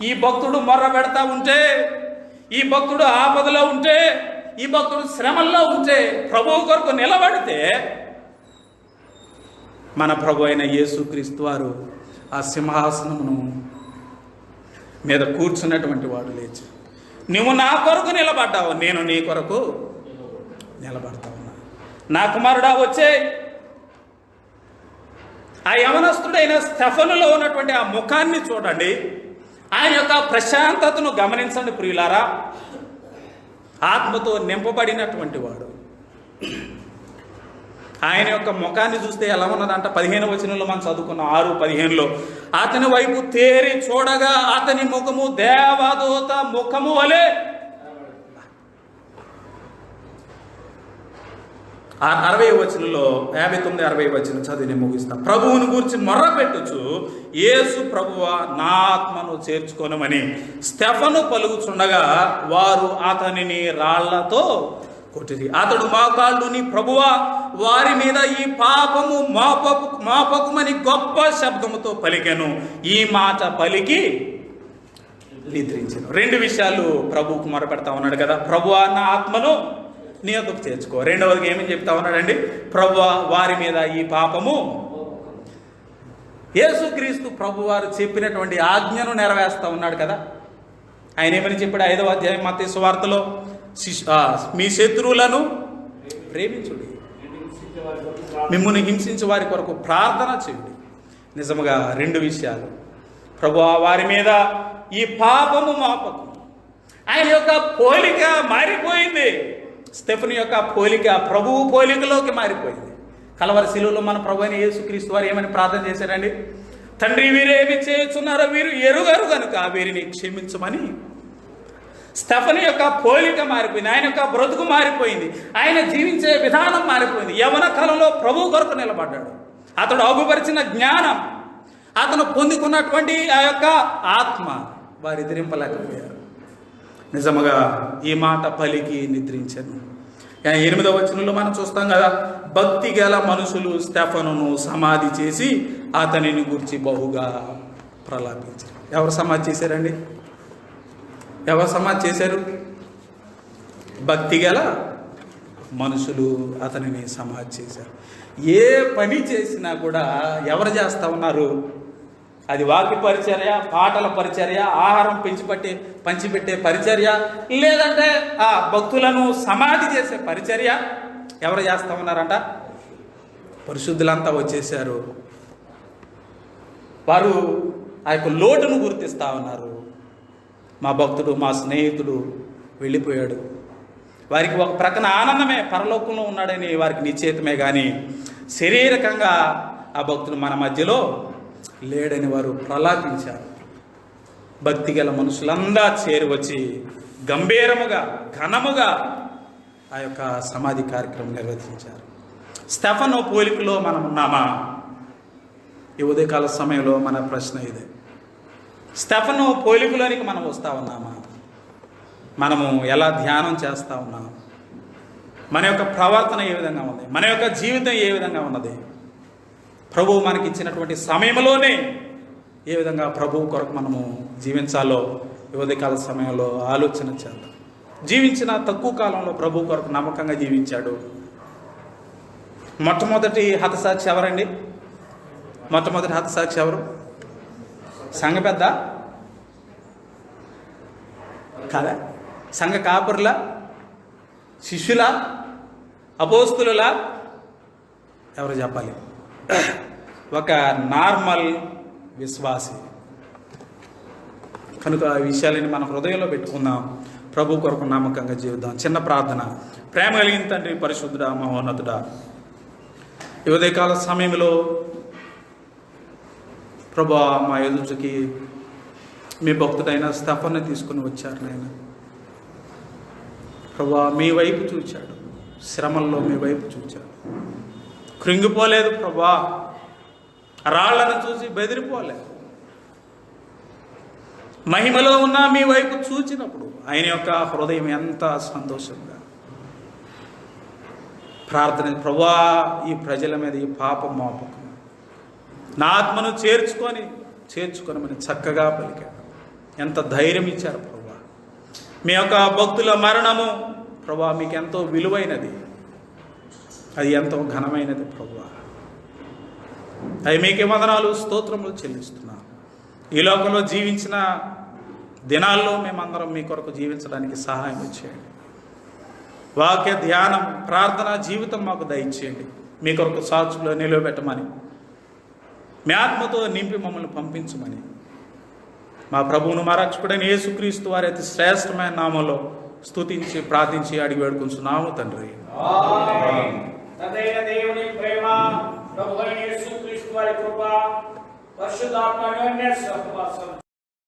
ఈ భక్తుడు మొర్ర పెడతా ఉంటే, ఈ భక్తుడు ఆపదలో ఉంటే, ఈ భక్తుడు శ్రమల్లో ఉంటే, ప్రభువు కొరకు నిలబడితే, మన ప్రభు అయిన యేసుక్రీస్తు వారు ఆ సింహాసనమును మీద కూర్చున్నటువంటి వాడు లేచి, నువ్వు నా కొరకు నిలబడ్డావు, నేను నీ కొరకు నిలబడతా ఉన్నా. నా కుమారుడా వచ్చే. ఆ యవనస్తుడైన స్తెఫనులో ఉన్నటువంటి ఆ ముఖాన్ని చూడండి, ఆయన యొక్క ప్రశాంతతను గమనించండి ప్రియులారా. ఆత్మతో నింపబడినటువంటి వాడు. ఆయన యొక్క ముఖాన్ని చూస్తే ఎలా ఉన్నదంట? 15వ వచనంలో మనం చదువుకున్న 6:15లో, అతని వైపు తేరి చూడగా అతని ముఖము దేవదూత ముఖము వలె. 60వ వచనంలో 59-60 వచనం చదివి ముగిస్తాం. ప్రభువుని గురించి మొర్రపెట్టుచు, యేసు ప్రభువా నా ఆత్మను చేర్చుకొనమని స్టెఫను పలుకుచుండగా వారు అతనిని రాళ్లతో కొట్టిరి. అతడు మోకాళ్ళు, నీ ప్రభువా వారి మీద ఈ పాపము మోపకుమని గొప్ప శబ్దముతో పలికెను. ఈ మాట పలికి నిద్రించెను. 2 విషయాలు ప్రభువుకు మొరపెడతా ఉన్నాడు కదా. ప్రభువా నా ఆత్మను నీ యొద్దకు చేర్చుకో. రెండవదిగా ఏమని చెప్తా ఉన్నాడండి? ప్రభువా వారి మీద ఈ పాపము. యేసుక్రీస్తు ప్రభువారు చెప్పినటువంటి ఆజ్ఞను నెరవేరుస్తా ఉన్నాడు కదా. ఆయన ఏమని చెప్పాడు? 5వ అధ్యాయం మత్తయి సువార్తలో, మీ శత్రువులను ప్రేమించుడి, మిమ్మును హింసించే వారి కొరకు ప్రార్థన చేయుడి. నిజముగా 2 విషయాలు. ప్రభువా వారి మీద ఈ పాపము మోపకు. ఆయన యొక్క పోలిక మారిపోయింది. స్టెఫెను యొక్క పోలిక ప్రభువు పోలికలోకి మారిపోయింది. కలవరి శిలువలో మన ప్రభు అయిన యేసుక్రీస్తు వారు ఏమని ప్రార్థన చేశారండి? తండ్రి, వీరేమి చేస్తున్నారో వీరు ఎరుగరు కనుక వీరిని క్షమించమని. స్టెఫెను యొక్క పోలిక మారిపోయింది. ఆయన యొక్క బ్రతుకు మారిపోయింది. ఆయన జీవించే విధానం మారిపోయింది. యవన కాలంలో ప్రభువు కొరకు నిలబడ్డాడు. అతడు అగుపరిచిన జ్ఞానం, అతను పొందుకున్నటువంటి ఆ యొక్క ఆత్మ వారు ఎదిరింపలేకపోయారు. నిజముగా ఈ మాట పలికి నిద్రించాను. 8వ వచనంలో మనం చూస్తాం కదా, భక్తి గల మనుషులు స్టెఫెనును సమాధి చేసి అతనిని గురించి బహుగా ప్రలాపించారు. ఎవరు సమాధి చేశారండి? ఎవరు సమాధి చేశారు? భక్తి గల మనుషులు అతనిని సమాధి చేశారు. ఏ పని చేసినా కూడా ఎవరు చేస్తూ ఉన్నారు? అది వాక్య పరిచర్య, పాటల పరిచర్య, ఆహారం పంచిపెట్టే పరిచర్య, లేదంటే ఆ భక్తులను సమాధి చేసే పరిచర్య ఎవరు చేస్తూ ఉన్నారంట? పరిశుద్ధులంతా వచ్చేసారు. వారు ఆ యొక్క లోటును గుర్తిస్తూ ఉన్నారు. మా భక్తుడు, మా స్నేహితుడు వెళ్ళిపోయాడు. వారికి ఒక ప్రక్కన ఆనందమే, పరలోకంలో ఉన్నాడని వారికి నిశ్చయితమే, కానీ శారీరకంగా ఆ భక్తుడు మన మధ్యలో లేడని వారు ప్రలాపించారు. భక్తి గల మనుషులందా చేరి వచ్చి గంభీరముగా, ఘనముగా ఆ యొక్క సమాధి కార్యక్రమం నిర్వహించారు. స్టెఫెను పోలికలో మనం ఉన్నామా? ఈ ఉదయకాల సమయంలో మన ప్రశ్న ఇదే. స్టెఫెను పోలికలోనికి మనం వస్తూ ఉన్నామా? మనము ఎలా ధ్యానం చేస్తూ ఉన్నాం? మన యొక్క ప్రవర్తన ఏ విధంగా ఉంది? మన యొక్క జీవితం ఏ విధంగా ఉన్నది? ప్రభువు మనకి ఇచ్చినటువంటి సమయంలోనే ఏ విధంగా ప్రభువు కొరకు మనము జీవించాలో ఉదయకాల సమయంలో ఆలోచన చేద్దాం. జీవించిన తక్కువ కాలంలో ప్రభు కొరకు నమ్మకంగా జీవించాడు. మొట్టమొదటి హతసాక్షి ఎవరండి? మొట్టమొదటి హతసాక్షి ఎవరు? సంఘ పెద్ద కాదా? సంఘ కాపురుల, శిష్యుల, అపోస్తుల? ఎవరు చెప్పాలి? ఒక నార్మల్ విశ్వాసి. కనుక ఆ విషయాలని మన హృదయంలో పెట్టుకుందాం. ప్రభు కొరకు నమ్మకంగా జీవిద్దాం. చిన్న ప్రార్థన. ప్రేమ కలిగిన తండ్రి, పరిశుద్ధుడా, మహోన్నతుడా, ఈ ఉదయకాల సమయంలో ప్రభువా మా ఎదుటికి మీ భక్తుడైన స్టెఫెను తీసుకుని వచ్చారు నాయన. ప్రభువా మీ వైపు చూచాడు, శ్రమల్లో మీ వైపు చూచాడు, కృంగిపోలేదు ప్రభువా, రాళ్లను చూసి బెదిరిపోలేదు. మహిమలో ఉన్న మీ వైపు చూచినప్పుడు ఆయన యొక్క హృదయం ఎంత సంతోషంగా ప్రార్థన, ప్రభువా ఈ ప్రజల మీద ఈ పాపం మోపకు, నా ఆత్మను చేర్చుకొనమని చక్కగా పలికాడు. ఎంత ధైర్యం ఇచ్చారు ప్రభువా. మీ యొక్క భక్తుల మరణము ప్రభువా మీకు ఎంతో విలువైనది, అది ఎంతో ఘనమైనది ప్రభువా. అవి మీకే వందనాలు, స్తోత్రములు చెల్లిస్తున్నాను. ఈ లోకంలో జీవించిన దినాల్లో మేమందరం మీ కొరకు జీవించడానికి సహాయం చేయండి. వాక్య ధ్యానం, ప్రార్థన జీవితం మాకు దయచేయండి. మీ కొరకు సాక్షుల్లో నిలవబెట్టమని, మీ ఆత్మతో నింపి మమ్మల్ని పంపించమని మా ప్రభువును, మా రక్షకుడైన యేసుక్రీస్తు వారి అతి శ్రేష్టమైన నామంలో స్తుతించి ప్రార్థించి అడిగి వేడుకుంటున్నాము తండ్రి. తండ్రైన దేవుని ప్రేమ, ప్రభువైన యేసుక్రీస్తు వారి కృప, పరిశుద్ధాత్మ అన్యోన్య సహవాసం